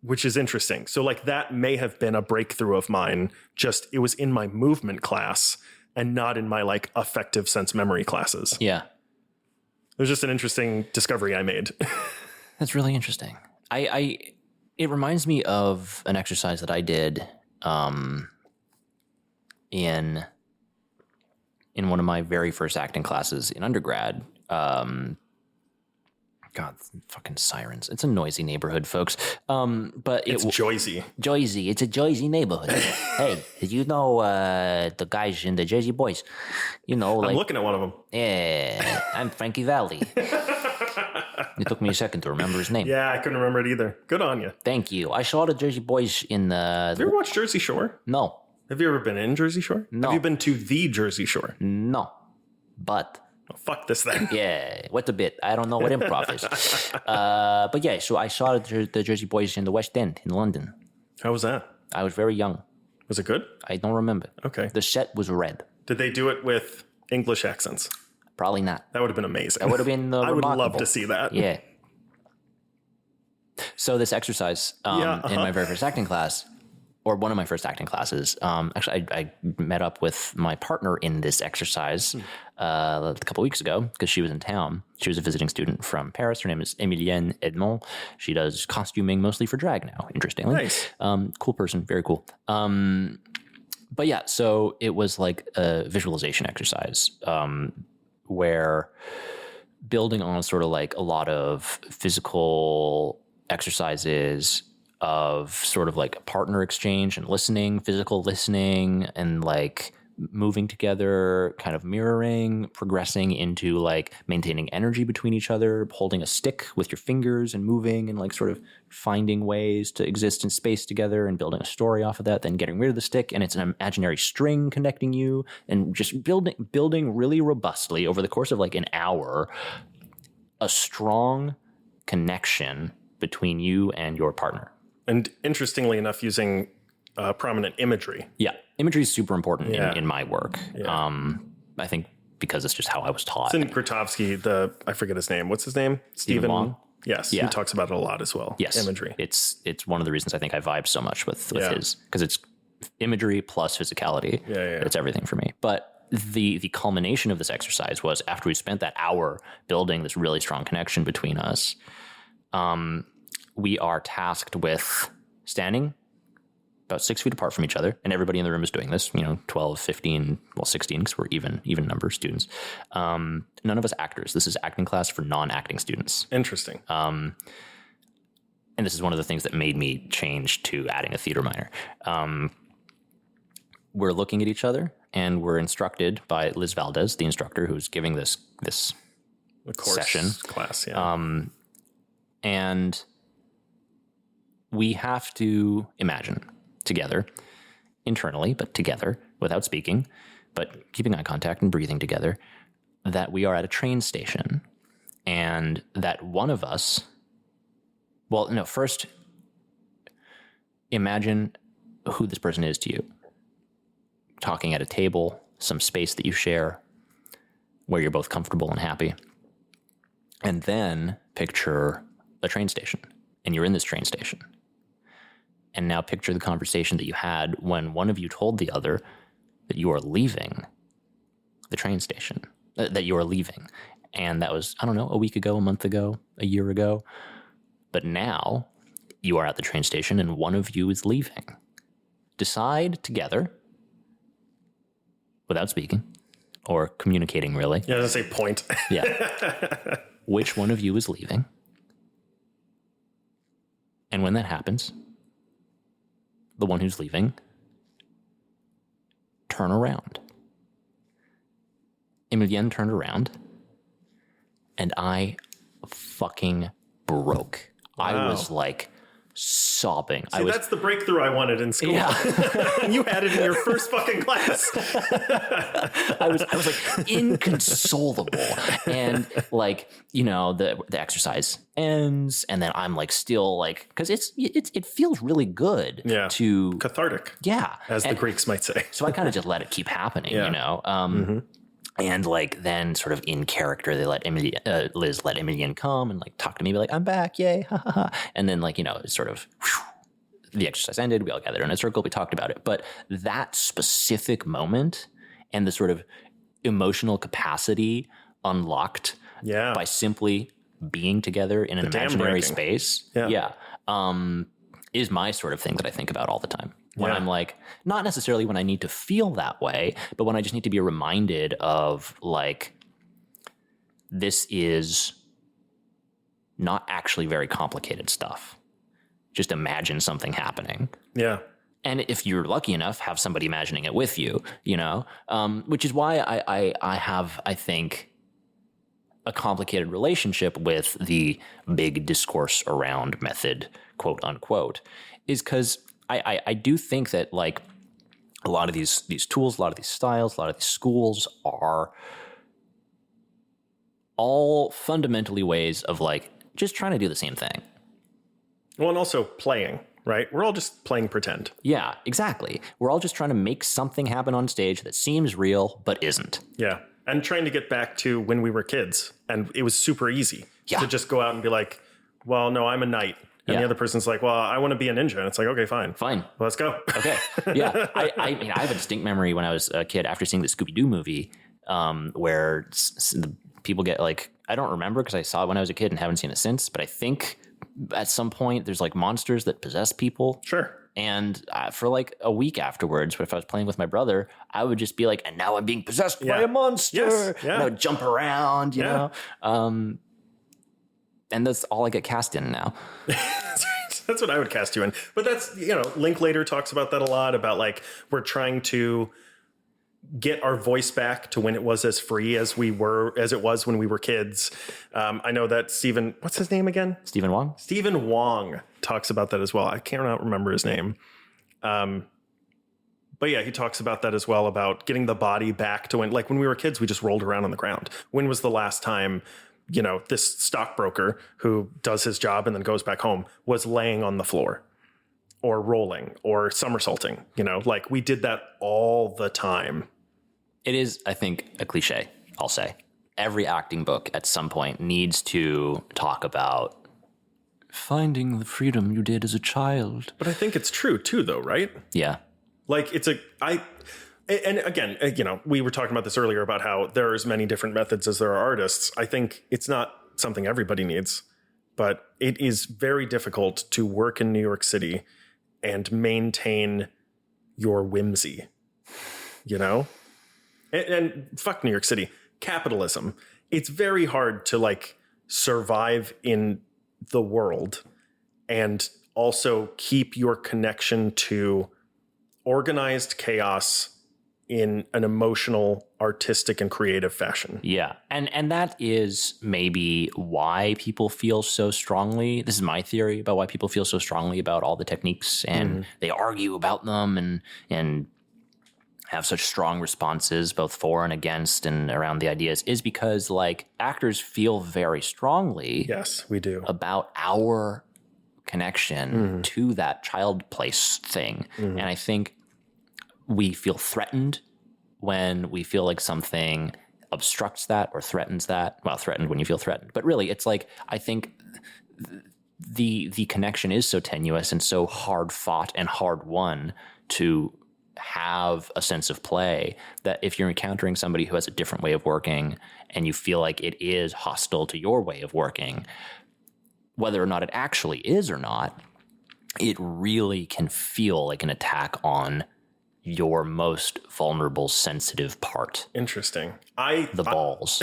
Which is interesting. So like that may have been a breakthrough of mine. Just it was in my movement class and not in my like affective sense memory classes. Yeah. It was just an interesting discovery I made. That's really interesting. It reminds me of an exercise that I did in one of my very first acting classes in undergrad. God, fucking sirens. It's a noisy neighborhood, folks. But it's Joyzy. Joyzy. It's a Joyzy neighborhood. Hey, did you know the guys in the Jersey Boys? You know, like, I'm looking at one of them. Yeah, I'm Frankie Valli. It took me a second to remember his name. Yeah, I couldn't remember it either. Good on you. Thank you. I saw the Jersey Boys in the... Have you ever watched Jersey Shore? No. Have you ever been in Jersey Shore? No. Have you been to the Jersey Shore? No. But... Oh, fuck this thing. Yeah, what a bit. I don't know what improv is. But yeah, so I saw the Jersey Boys in the West End in London. How was that? I was very young. Was it good? I don't remember. Okay. The set was red. Did they do it with English accents? Probably not. That would have been amazing. That would have been I would remarkable. love to see that. Yeah. So this exercise in my very first acting class, or one of my first acting classes, actually I met up with my partner in this exercise a couple weeks ago because she was in town. She was a visiting student from Paris. Her name is Emilienne Edmond. She does costuming mostly for drag now, interestingly. Nice. Cool person, very cool. But yeah, so it was like a visualization exercise where building on sort of like a lot of physical exercises of sort of like partner exchange and listening, physical listening, and like moving together, kind of mirroring, progressing into like maintaining energy between each other, holding a stick with your fingers and moving and like sort of finding ways to exist in space together and building a story off of that, then getting rid of the stick. And it's an imaginary string connecting you and just building really robustly over the course of like an hour, a strong connection between you and your partner. And interestingly enough, using prominent imagery. Yeah. Imagery is super important in my work. Yeah. I think because it's just how I was taught. It's in Grotowski, I forget his name. What's his name? Stephen Wong? Yes. Yeah. He talks about it a lot as well. Yes. Imagery. It's one of the reasons I think I vibe so much with his, because it's imagery plus physicality. Yeah. It's everything for me. But the culmination of this exercise was after we spent that hour building this really strong connection between us, we are tasked with standing about 6 feet apart from each other, and everybody in the room is doing this, 12, 15, 16, because we're even number of students. None of us actors. This is acting class for non-acting students. Interesting. And this is one of the things that made me change to adding a theater minor. We're looking at each other, and we're instructed by Liz Valdez, the instructor who's giving this session class. Yeah. And we have to imagine together, internally, but together, without speaking, but keeping eye contact and breathing together, that we are at a train station and that one of us, first imagine who this person is to you. Talking at a table, some space that you share, where you're both comfortable and happy. And then picture a train station, and you're in this train station. And now picture the conversation that you had when one of you told the other that you are leaving the train station, that you are leaving. And that was, I don't know, a week ago, a month ago, a year ago. But now you are at the train station and one of you is leaving. Decide together, without speaking or communicating, really. Yeah, I was going to say point. Yeah. Which one of you is leaving? And when that happens, the one who's leaving, turn around. Emilienne turned around, and I fucking broke. Wow. I was like sobbing. See, that's the breakthrough I wanted in school. Yeah. You had it in your first fucking class. I was like inconsolable, and like, you know, the exercise ends, and then I'm like still like, because it feels really good. Yeah. To cathartic. Yeah, as the Greeks might say. So I kind of just let it keep happening. Yeah. You know. And like then sort of in character, they let Liz let Emilienne come and like talk to me, be like, I'm back, yay, ha ha ha. And then like, you know, it's sort of the exercise ended, we all gathered in a circle, we talked about it. But that specific moment and the sort of emotional capacity unlocked by simply being together in an imaginary space, is my sort of thing that I think about all the time. When I'm like, not necessarily when I need to feel that way, but when I just need to be reminded of like, this is not actually very complicated stuff. Just imagine something happening. Yeah. And if you're lucky enough, have somebody imagining it with you, you know, which is why I have, I think, a complicated relationship with the big discourse around method, quote unquote, is because I do think that like a lot of these tools, a lot of these styles, a lot of these schools are all fundamentally ways of like just trying to do the same thing. Well, and also playing, right? We're all just playing pretend. Yeah, exactly. We're all just trying to make something happen on stage that seems real, but isn't. Yeah. And trying to get back to when we were kids. And it was super easy to just go out and be like, well, no, I'm a knight. And the other person's like, well, I want to be a ninja. And it's like, okay, fine. Well, let's go. Okay. Yeah. I mean, I have a distinct memory when I was a kid after seeing the Scooby-Doo movie, where the people get like, I don't remember because I saw it when I was a kid and haven't seen it since, but I think at some point there's like monsters that possess people. Sure. And for like a week afterwards, if I was playing with my brother, I would just be like, and now I'm being possessed by a monster. Yes. Yeah. And I would jump around, you know? And that's all I get cast in now. That's what I would cast you in. But that's, you know, Linklater talks about that a lot, about like, we're trying to get our voice back to when it was as free as it was when we were kids. I know that what's his name again? Stephen Wong? Stephen Wong talks about that as well. I cannot remember his name. But yeah, he talks about that as well, about getting the body back to when we were kids, we just rolled around on the ground. When was the last time, you know, this stockbroker who does his job and then goes back home was laying on the floor or rolling or somersaulting? You know, like we did that all the time. It is, I think, a cliche, I'll say. Every acting book at some point needs to talk about finding the freedom you did as a child. But I think it's true too, though, right? Yeah. Like and again, you know, we were talking about this earlier about how there are as many different methods as there are artists. I think it's not something everybody needs, but it is very difficult to work in New York City and maintain your whimsy, you know? And fuck New York City, capitalism. It's very hard to like survive in the world and also keep your connection to organized chaos in an emotional, artistic, and creative fashion. Yeah. And that is maybe why people feel so strongly. This is my theory about why people feel so strongly about all the techniques, and they argue about them and have such strong responses, both for and against and around the ideas, is because like actors feel very strongly. Yes, we do. About our connection to that child place thing. And I think we feel threatened when we feel like something obstructs that or threatens that. Well, threatened when you feel threatened. But really, it's like, I think the connection is so tenuous and so hard fought and hard won to have a sense of play that if you're encountering somebody who has a different way of working and you feel like it is hostile to your way of working, whether or not it actually is or not, it really can feel like an attack on your most vulnerable, sensitive part. Interesting. The balls.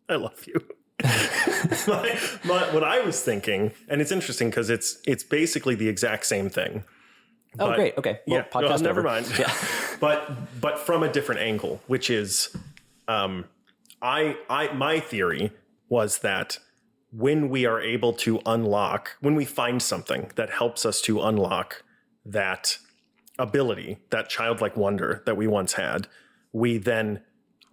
I love you. What I was thinking, and it's interesting because it's basically the exact same thing. Oh, great. Okay. Well, Yeah. podcast Never over. mind. Yeah. but from a different angle, which is, my theory was that when we are able to when we find something that helps us to unlock that ability, that childlike wonder that we once had, we then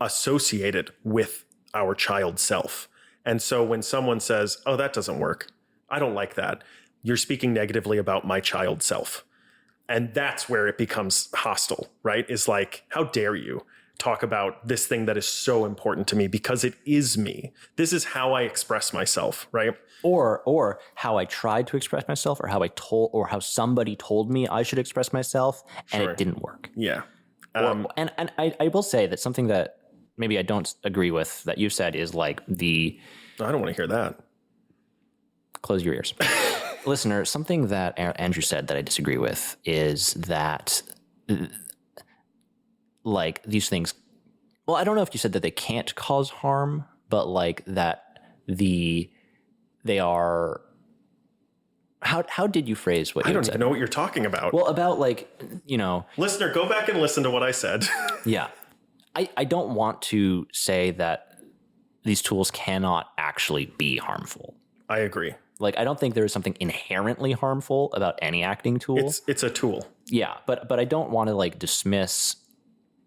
associate it with our child self. And so when someone says, oh, that doesn't work, I don't like that, you're speaking negatively about my child self. And that's where it becomes hostile, right? Is like, how dare you talk about this thing that is so important to me because it is me. This is how I express myself, right? Or how I tried to express myself, or how somebody told me I should express myself, and Sure. it didn't work. Yeah. And I will say that something that maybe I don't agree with that you said is like I don't want to hear that. close your ears. Listener, something that Andrew said that I disagree with is that like these things, well, I don't know if you said that they can't cause harm, but like that they are, how did you phrase what you I don't said? even know what you're talking about. Well, about like, Listener, go back and listen to what I said. yeah, I don't want to say that these tools cannot actually be harmful. I agree. Like, I don't think there is something inherently harmful about any acting tool. It's a tool. Yeah, but I don't want to like dismiss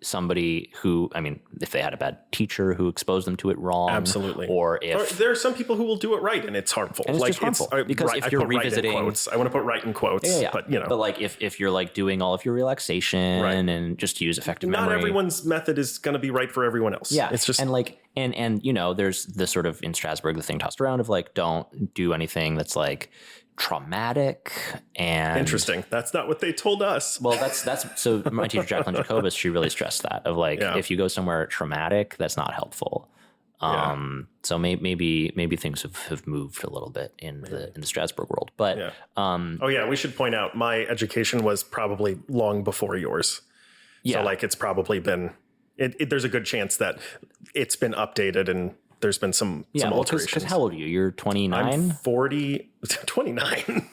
somebody who, I mean, if they had a bad teacher who exposed them to it wrong. Absolutely. Or if there are some people who will do it right and it's harmful. And it's just harmful. Because if you're revisiting, right in quotes. I want to put right in quotes. Yeah. But But like if you're like doing all of your relaxation and just to use effective memory. Not everyone's method is going to be right for everyone else. Yeah. It's just, and like, and there's the sort of in Strasbourg, the thing tossed around of like, don't do anything that's like traumatic and interesting. That's not what they told us. Well, that's so my teacher Jacqueline Jacobus, she really stressed that of like, if you go somewhere traumatic, that's not helpful. So maybe things have moved a little bit in the Strasbourg world, but we should point out my education was probably long before yours. So like it's probably been there's a good chance that it's been updated and there's been some alterations. Because how old are you? You're 29? I'm 29.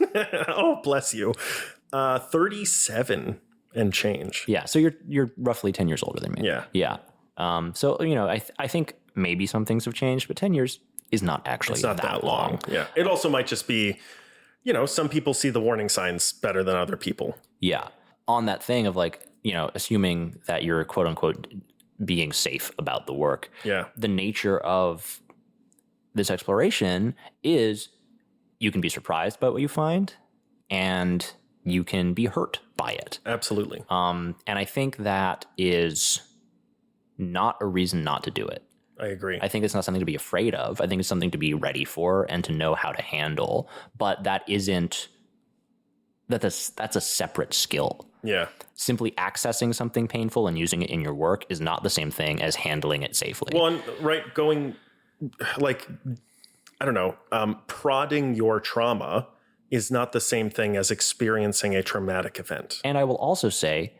Oh, bless you. 37 and change. Yeah. So you're roughly 10 years older than me. Yeah. Yeah. So, I think maybe some things have changed, but 10 years is not actually it's not that long. Yeah. It also might just be, some people see the warning signs better than other people. Yeah. On that thing of like, assuming that you're quote unquote being safe about the work. Yeah. The nature of this exploration is you can be surprised by what you find and you can be hurt by it. Absolutely. And I think that is not a reason not to do it. I agree. I think it's not something to be afraid of. I think it's something to be ready for and to know how to handle, but that's a separate skill. Yeah. Simply accessing something painful and using it in your work is not the same thing as handling it safely. Well, going like, I don't know, prodding your trauma is not the same thing as experiencing a traumatic event. And I will also say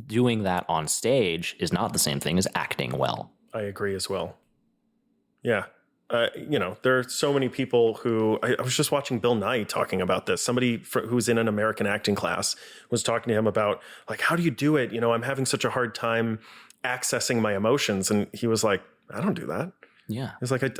doing that on stage is not the same thing as acting well. I agree as well. Yeah. There are so many people who I was just watching Bill Nye talking about this. Somebody who's in an American acting class was talking to him about like, how do you do it? I'm having such a hard time accessing my emotions. And he was like, I don't do that. Yeah. He's like, he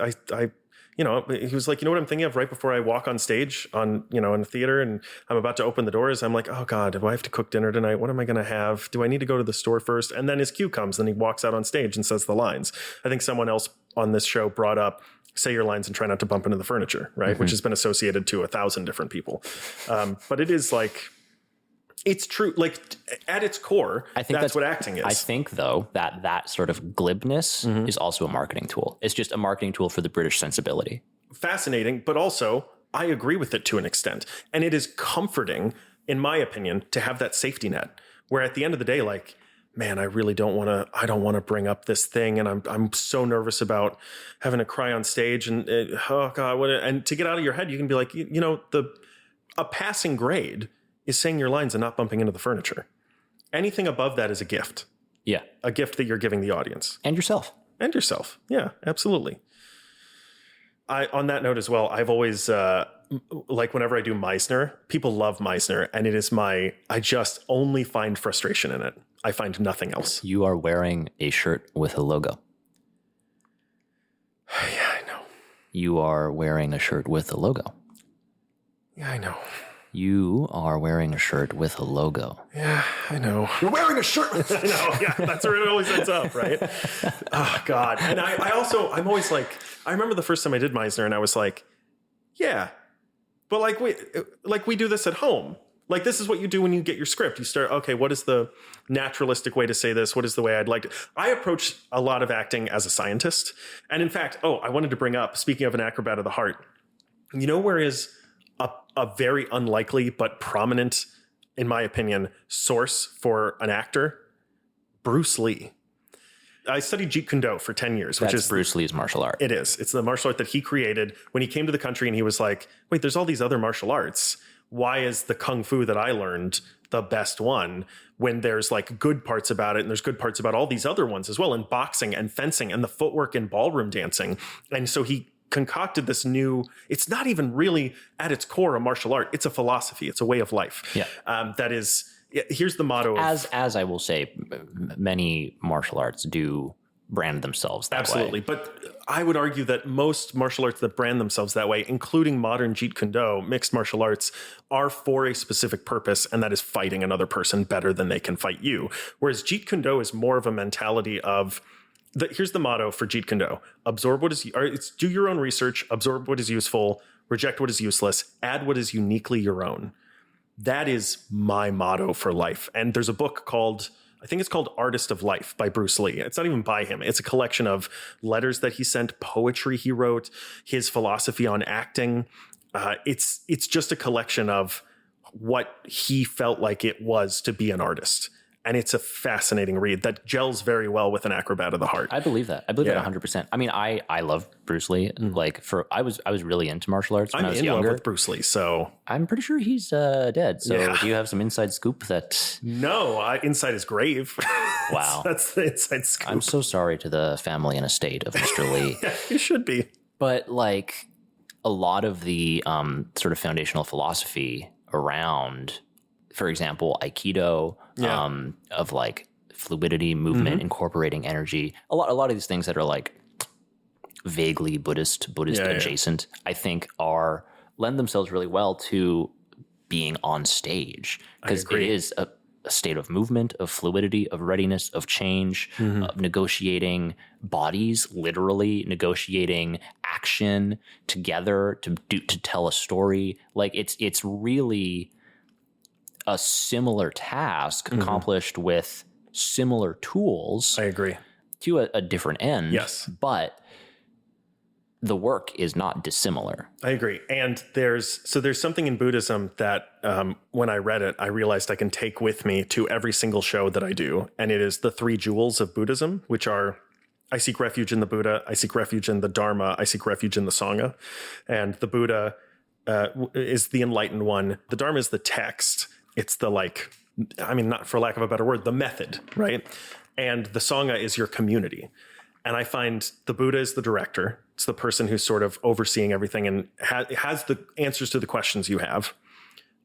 was like, what I'm thinking of right before I walk on stage in the theater and I'm about to open the doors. I'm like, oh God, do I have to cook dinner tonight? What am I going to have? Do I need to go to the store first? And then his cue comes, then he walks out on stage and says the lines. I think someone else on this show brought up, say your lines and try not to bump into the furniture, right? Mm-hmm. Which has been associated to 1,000 different people. But it is like, it's true. Like at its core, I think that's what acting is. I think though that sort of glibness is also a marketing tool. It's just a marketing tool for the British sensibility. Fascinating, but also I agree with it to an extent. And it is comforting, in my opinion, to have that safety net where at the end of the day, like, man, I really don't want to bring up this thing. And I'm so nervous about having to cry on stage and oh God, and to get out of your head, you can be like, a passing grade is saying your lines and not bumping into the furniture. Anything above that is a gift. Yeah. A gift that you're giving the audience. And yourself. And yourself. Yeah, absolutely. On that note as well, I've always, like whenever I do Meisner, people love Meisner, and it is I just only find frustration in it. I find nothing else. You are wearing a shirt with a logo. Yeah, I know. You are wearing a shirt with a logo. Yeah, I know. You are wearing a shirt with a logo. Yeah, I know. You're wearing a shirt with I know, yeah. That's where it always ends up, right? Oh, God. And I'm always like, I remember the first time I did Meisner and I was like, yeah, but we do this at home. Like, this is what you do when you get your script. You start, okay, what is the naturalistic way to say this? What is the way I'd like to... I approach a lot of acting as a scientist. And in fact, I wanted to bring up, speaking of an acrobat of the heart, where is a very unlikely but prominent, in my opinion, source for an actor? Bruce Lee. I studied Jeet Kune Do for 10 years, which is Bruce Lee's martial art. It is. It's the martial art that he created when he came to the country, and he was like, wait, there's all these other martial arts. Why is the Kung Fu that I learned the best one when there's like good parts about it and there's good parts about all these other ones as well, and boxing and fencing and the footwork and ballroom dancing? And so he concocted this new, it's not even really at its core a martial art. It's a philosophy. It's a way of life. Yeah. That is, here's the motto. As I will say, many martial arts do brand themselves that way. Absolutely. But I would argue that most martial arts that brand themselves that way, including modern Jeet Kune Do, mixed martial arts, are for a specific purpose, and that is fighting another person better than they can fight you. Whereas Jeet Kune Do is more of a mentality of, here's the motto for Jeet Kune Do: absorb what is, it's do your own research, absorb what is useful, reject what is useless, add what is uniquely your own. That is my motto for life. And there's a book called, I think it's called Artist of Life by Bruce Lee. It's not even by him. It's a collection of letters that he sent, poetry he wrote, his philosophy on acting. It's just a collection of what he felt like it was to be an artist. And it's a fascinating read that gels very well with an acrobat of the heart. I believe that. I believe that 100%. I mean, I love Bruce Lee. Like I was really into martial arts when I was younger. I'm in love with Bruce Lee, so I'm pretty sure he's dead. So do you have some inside scoop that? No, inside his grave. Wow, that's the inside scoop. I'm so sorry to the family and estate of Mr. Lee. Yeah, you should be. But like a lot of the sort of foundational philosophy around, for example, Aikido, of like fluidity, movement, incorporating energy. A lot of these things that are like vaguely Buddhist adjacent, I think lend themselves really well to being on stage, because it is a state of movement, of fluidity, of readiness, of change, of negotiating bodies, literally negotiating action together to tell a story. Like it's really a similar task accomplished with similar tools. I agree. To a different end. Yes. But the work is not dissimilar. I agree. And there's something in Buddhism that when I read it, I realized I can take with me to every single show that I do. And it is the 3 jewels of Buddhism, which are, I seek refuge in the Buddha, I seek refuge in the Dharma, I seek refuge in the Sangha. And the Buddha is the enlightened one. The Dharma is the text. It's the not for lack of a better word, the method, right? And the Sangha is your community. And I find the Buddha is the director. It's the person who's sort of overseeing everything and has the answers to the questions you have.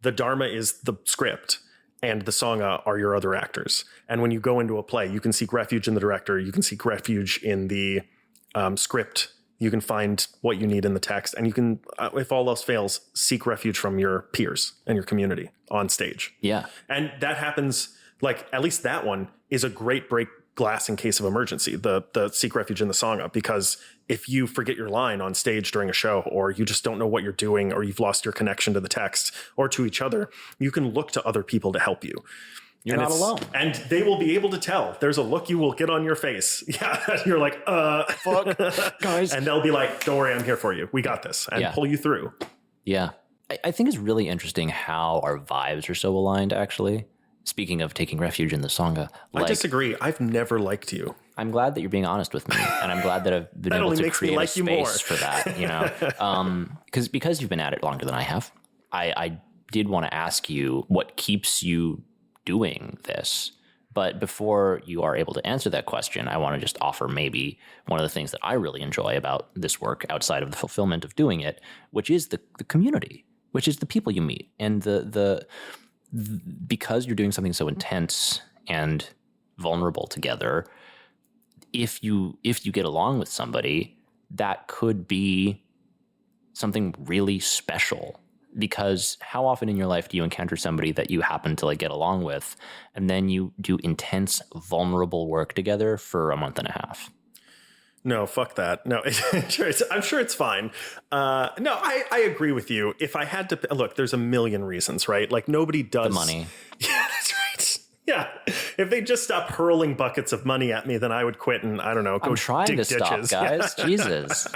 The Dharma is the script, and the Sangha are your other actors. And when you go into a play, you can seek refuge in the director. You can seek refuge in the script. You can find what you need in the text, and you can, if all else fails, seek refuge from your peers and your community on stage. Yeah. And that happens, like, at least that one is a great break glass in case of emergency, the seek refuge in the Sangha, because if you forget your line on stage during a show, or you just don't know what you're doing, or you've lost your connection to the text or to each other, you can look to other people to help you. You're not alone. And they will be able to tell. There's a look you will get on your face. Yeah. You're like, fuck, guys. And they'll be like, don't worry, I'm here for you. We got this. And pull you through. Yeah. I think it's really interesting how our vibes are so aligned, actually. speaking of taking refuge in the Sangha, I disagree. I've never liked you. I'm glad that you're being honest with me, and I'm glad that I've been able to create a space for that, you know, because you've been at it longer than I have. I did want to ask you what keeps you doing this. But before you are able to answer that question, I want to just offer maybe one of the things that I really enjoy about this work outside of the fulfillment of doing it, which is the community, which is the people you meet. And because you're doing something so intense and vulnerable together, if you get along with somebody, that could be something really special. Because how often in your life do you encounter somebody that you happen to like get along with, and then you do intense, vulnerable work together for a month and a half? No, fuck that. No, I'm sure it's fine. No, I agree with you. If I had to look, there's a million reasons, right? Like nobody does the money. Yeah, that's right. Yeah, if they just stopped hurling buckets of money at me, then I would quit and I don't know, go I'm trying dig to ditches. stop, guys. Yeah. Jesus.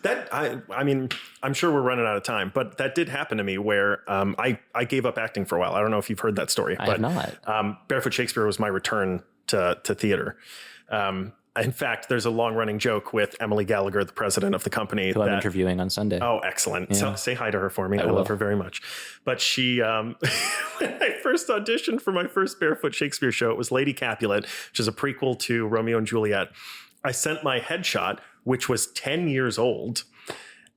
That I mean, I'm sure we're running out of time, but that did happen to me where I gave up acting for a while. I don't know if you've heard that story. I have not. Barefoot Shakespeare was my return to theater. In fact, there's a long-running joke with Emily Gallagher, the president of the company, who I'm interviewing on Sunday. Oh, excellent! Yeah. So say hi to her for me. I love her very much. But she, when I first auditioned for my first Barefoot Shakespeare show, it was Lady Capulet, which is a prequel to Romeo and Juliet. I sent my headshot, which was 10 years old,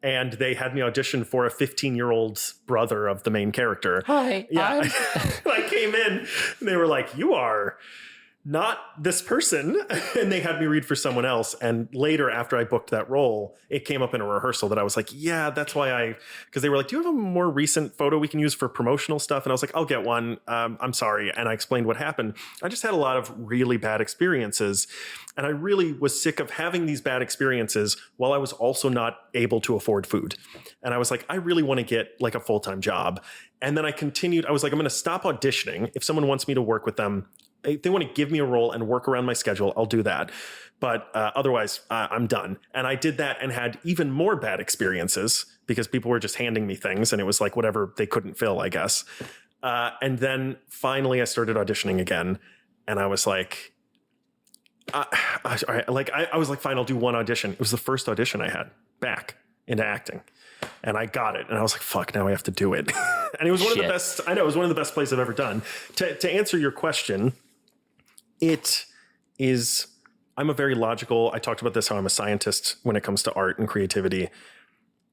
and they had me audition for a 15-year-old brother of the main character. Hi. Yeah, I came in, and they were like, "You are not this person," and they had me read for someone else. And later, after I booked that role, it came up in a rehearsal that I was like, yeah, that's why because they were like, do you have a more recent photo we can use for promotional stuff? And I was like, I'll get one. I'm sorry. And I explained what happened. I just had a lot of really bad experiences, and I really was sick of having these bad experiences while I was also not able to afford food. And I was like, I really want to get like a full-time job. And then I continued. I was like, I'm going to stop auditioning. If someone wants me to work with them, if they want to give me a role and work around my schedule, I'll do that. But otherwise, I'm done. And I did that and had even more bad experiences because people were just handing me things and it was like whatever they couldn't fill, I guess. And then finally I started auditioning again. And I was like, I was like, fine, I'll do one audition. It was the first audition I had back into acting. And I got it. And I was like, fuck, now I have to do it. And it was one of the best. I know it was one of the best plays I've ever done. To answer your question, it is, I'm a very logical, I talked about this, how I'm a scientist when it comes to art and creativity.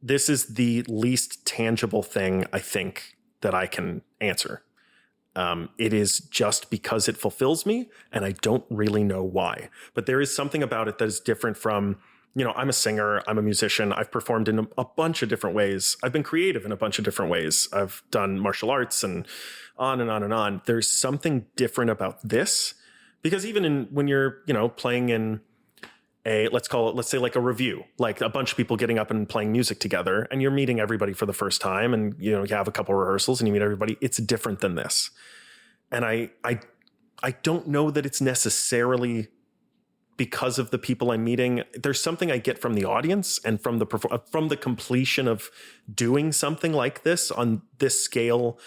This is the least tangible thing I think that I can answer. It is just because it fulfills me and I don't really know why. But there is something about it that is different from, you know, I'm a singer, I'm a musician, I've performed in a bunch of different ways. I've been creative in a bunch of different ways. I've done martial arts and on and on and on. There's something different about this. Because even when you're, you know, playing in let's say like a review, like a bunch of people getting up and playing music together and you're meeting everybody for the first time and, you know, you have a couple of rehearsals and you meet everybody, it's different than this. And I don't know that it's necessarily because of the people I'm meeting. There's something I get from the audience and from the completion of doing something like this on this scale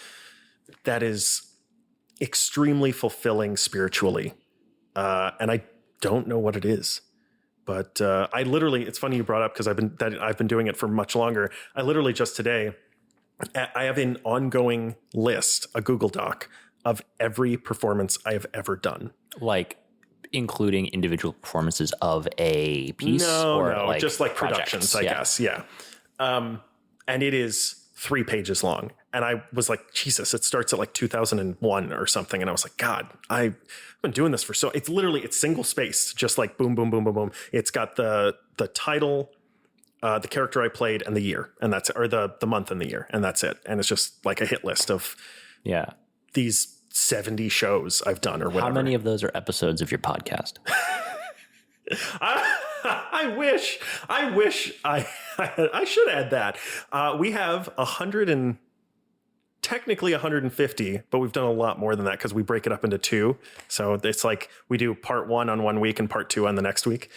that is extremely fulfilling spiritually. And I don't know what it is, but I literally, it's funny you brought up because I've been doing it for much longer. I literally just today, I have an ongoing list, a Google Doc of every performance I have ever done. Like including individual performances of a piece? No, like just like projects. productions, I guess. Yeah. And it is 3 pages long. And I was like, Jesus, it starts at like 2001 or something. And I was like, God, I've been doing this it's single spaced, just like boom, boom, boom, boom, boom. It's got the title, the character I played and the year. And that's, or the month and the year. And that's it. And it's just like a hit list of these 70 shows I've done or whatever. How many of those are episodes of your podcast? I wish I should add that. We have 150, but we've done a lot more than that because we break it up into 2. So it's like we do part 1 on one week and part 2 on the next week.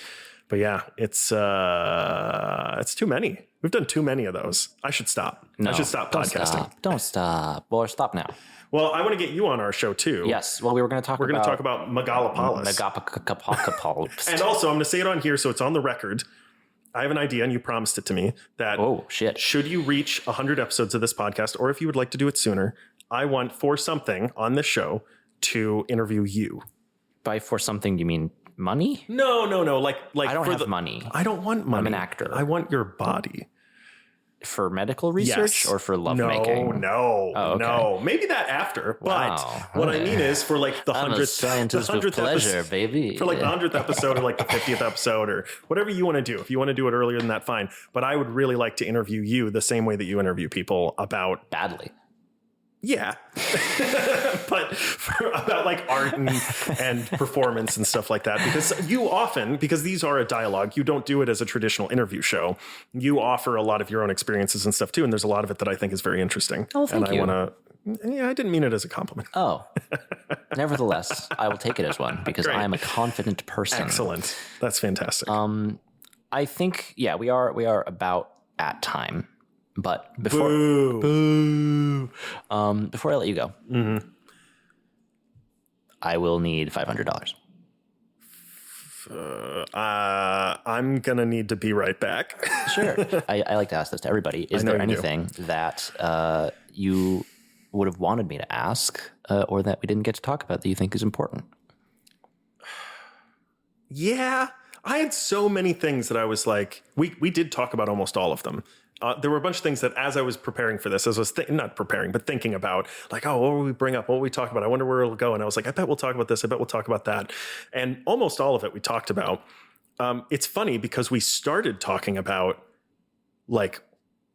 But yeah, it's too many. We've done too many of those. I should stop. No, I should stop podcasting. Don't stop. Well, stop now. Well, I want to get you on our show too. Yes. Well, we're going to talk about Megalopolis. Megalopolis. And also, I'm going to say it on here so it's on the record. I have an idea, and you promised it to me, that should you reach 100 episodes of this podcast, or if you would like to do it sooner, I want for something on this show to interview you. By for something, you mean money? No. Like I don't have money. I don't want money. I'm an actor. I want your body. For medical research or for lovemaking? No. Maybe that after. But what I mean is for like the 100th scientist with pleasure, baby. For like the 100th episode or like the 50th episode or whatever you want to do. If you want to do it earlier than that, fine. But I would really like to interview you the same way that you interview people about badly. Yeah. But about like art and performance and stuff like that, because these are a dialogue, you don't do it as a traditional interview show. You offer a lot of your own experiences and stuff too. And there's a lot of it that I think is very interesting. Oh, thank you. I didn't mean it as a compliment. Oh, nevertheless, I will take it as one because I am a confident person. Excellent. That's fantastic. I think, we are about at time. But before before I let you go, I will need $500. I'm gonna need to be right back. Sure. I like to ask this to everybody. Is there anything that you would have wanted me to ask or that we didn't get to talk about that you think is important? Yeah, I had so many things that I was like, we did talk about almost all of them. There were a bunch of things that as I was preparing for this, as I was not preparing, but thinking about like, what will we bring up? What will we talk about? I wonder where it'll go. And I was like, I bet we'll talk about this. I bet we'll talk about that. And almost all of it we talked about. It's funny because we started talking about like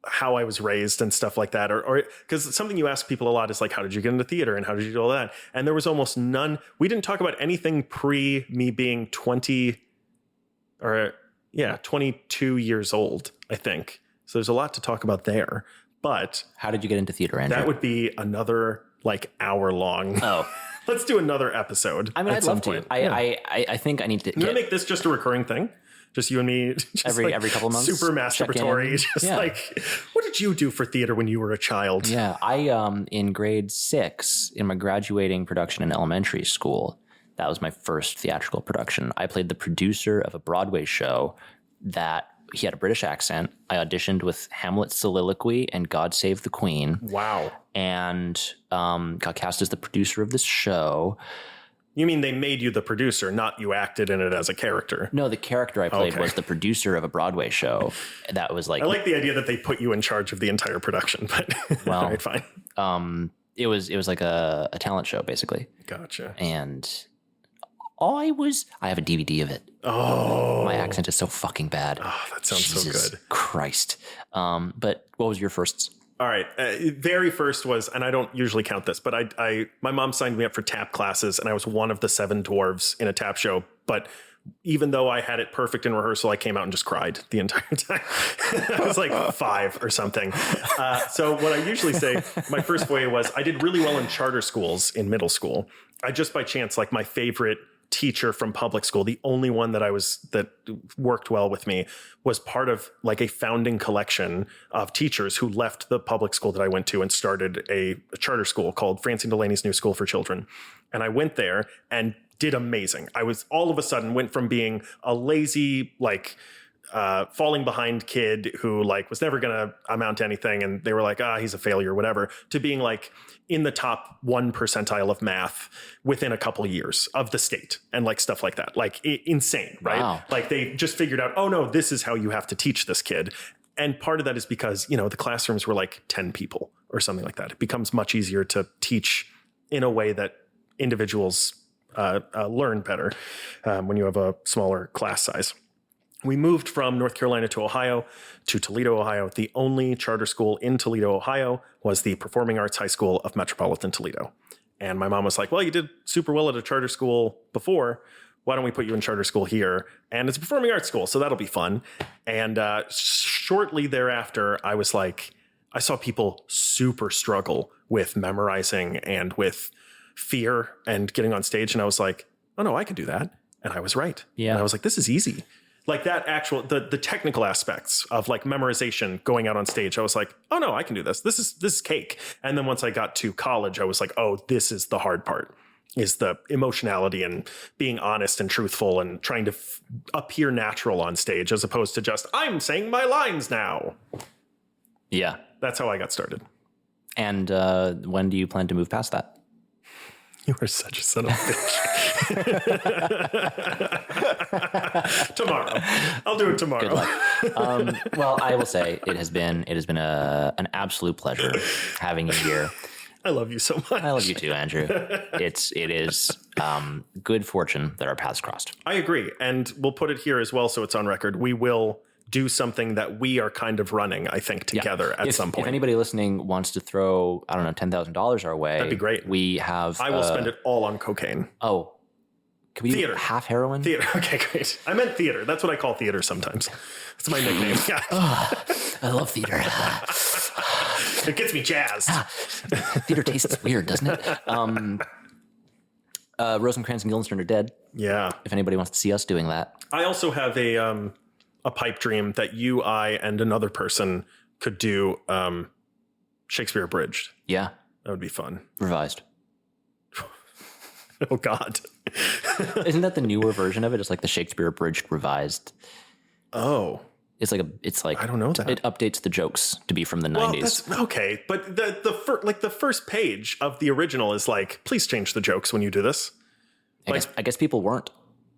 how I was raised and stuff like that. Or because something you ask people a lot is like, how did you get into theater and how did you do all that? And there was almost none. We didn't talk about anything pre me being 22 years old, I think. So there's a lot to talk about there, but how did you get into theater, Andrew? That would be another like hour long. Oh, let's do another episode. I mean, I'd love to. I think I need to. You want to make this just a recurring thing? Just you and me, just every couple of months. Super masturbatory. Like, what did you do for theater when you were a child? Yeah, I in grade 6 in my graduating production in elementary school. That was my first theatrical production. I played the producer of a Broadway show that. He had a British accent. I auditioned with Hamlet's soliloquy and God Save the Queen. Wow. And got cast as the producer of this show. You mean they made you the producer, not you acted in it as a character? No, the character I played was the producer of a Broadway show. That was like... I like the idea that they put you in charge of the entire production, but well, all right, fine. It was like a talent show, basically. Gotcha. And... I have a DVD of it. Oh. My accent is so fucking bad. Oh, that sounds Jesus so good. Christ. But what was your first? All right. Very first was, and I don't usually count this, but my mom signed me up for tap classes and I was one of the 7 dwarves in a tap show. But even though I had it perfect in rehearsal, I came out and just cried the entire time. I was like 5 or something. So what I usually say, my first foyer was I did really well in charter schools in middle school. I just by chance, like my favorite teacher from public school, the only one that worked well with me, was part of like a founding collection of teachers who left the public school that I went to and started a charter school called Francine Delaney's New School for Children. And I went there and did amazing. I was all of a sudden went from being a lazy, like falling behind kid who like was never going to amount to anything. And they were like, he's a failure, whatever, to being like in the top 1 percentile of math within a couple of years of the state and like stuff like that. Like insane, right? Wow. Like they just figured out, oh no, this is how you have to teach this kid. And part of that is because, the classrooms were like 10 people or something like that. It becomes much easier to teach in a way that individuals learn better when you have a smaller class size. We moved from North Carolina to Ohio to Toledo, Ohio. The only charter school in Toledo, Ohio was the Performing Arts High School of Metropolitan Toledo. And my mom was like, well, you did super well at a charter school before. Why don't we put you in charter school here? And it's a performing arts school, so that'll be fun. And shortly thereafter, I was like, I saw people super struggle with memorizing and with fear and getting on stage. And I was like, oh no, I can do that. And I was right. Yeah. And I was like, this is easy. like that actual, the technical aspects of like memorization going out on stage, I was like, oh no, I can do this. This is cake. And then once I got to college, I was like, oh, this is the hard part, is the emotionality and being honest and truthful and trying to appear natural on stage as opposed to just, I'm saying my lines now. Yeah. That's how I got started. And when do you plan to move past that? You are such a son of a bitch. Tomorrow. I'll do it tomorrow. Good luck. Well, I will say it has been an absolute pleasure having you here. I love you so much. I love you too, Andrew. It is good fortune that our paths crossed. I agree. And we'll put it here as well so it's on record. We will do something that we are kind of running, I think, together at some point. If anybody listening wants to throw, I don't know, $10,000 our way. That'd be great. We have... I will spend it all on cocaine. Oh. Can we do half heroin? Theater. Okay, great. I meant theater. That's what I call theater sometimes. That's my nickname. I love theater. It gets me jazzed. Theater tastes weird, doesn't it? Rosencrantz and Guildenstern are dead. Yeah. If anybody wants to see us doing that. I also have a pipe dream that you, I, and another person could do Shakespeare Abridged. Yeah. That would be fun. Revised. Oh, God. Isn't that the newer version of it? It's like the Shakespeare Abridged revised. Oh. It's like I don't know that. It updates the jokes to be from the 90s. That's okay, but the first page of the original is like, please change the jokes when you do this. I guess people weren't.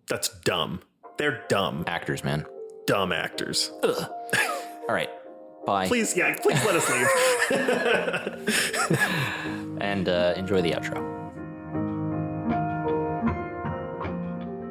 That's dumb. They're dumb. Actors, man. Dumb actors. Ugh. All right. Bye. Please let us leave. And enjoy the outro.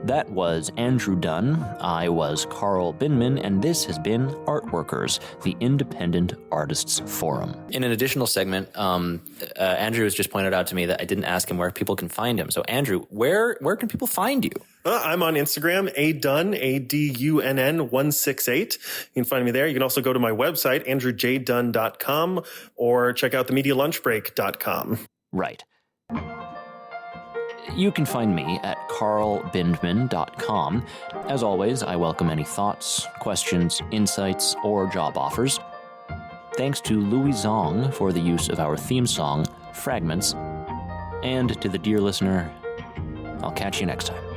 That was Andrew Dunn, I was Carl Bindman, and this has been Artworkers, the Independent Artists Forum. In an additional segment, Andrew has just pointed out to me that I didn't ask him where people can find him. So Andrew, where can people find you? I'm on Instagram, adunn, ADUNN 168. You can find me there. You can also go to my website, andrewjdunn.com, or check out themedialunchbreak.com. Right. You can find me at carlbindman.com. As always, I welcome any thoughts, questions, insights, or job offers. Thanks to Louie Zong for the use of our theme song, Fragments. And to the dear listener, I'll catch you next time.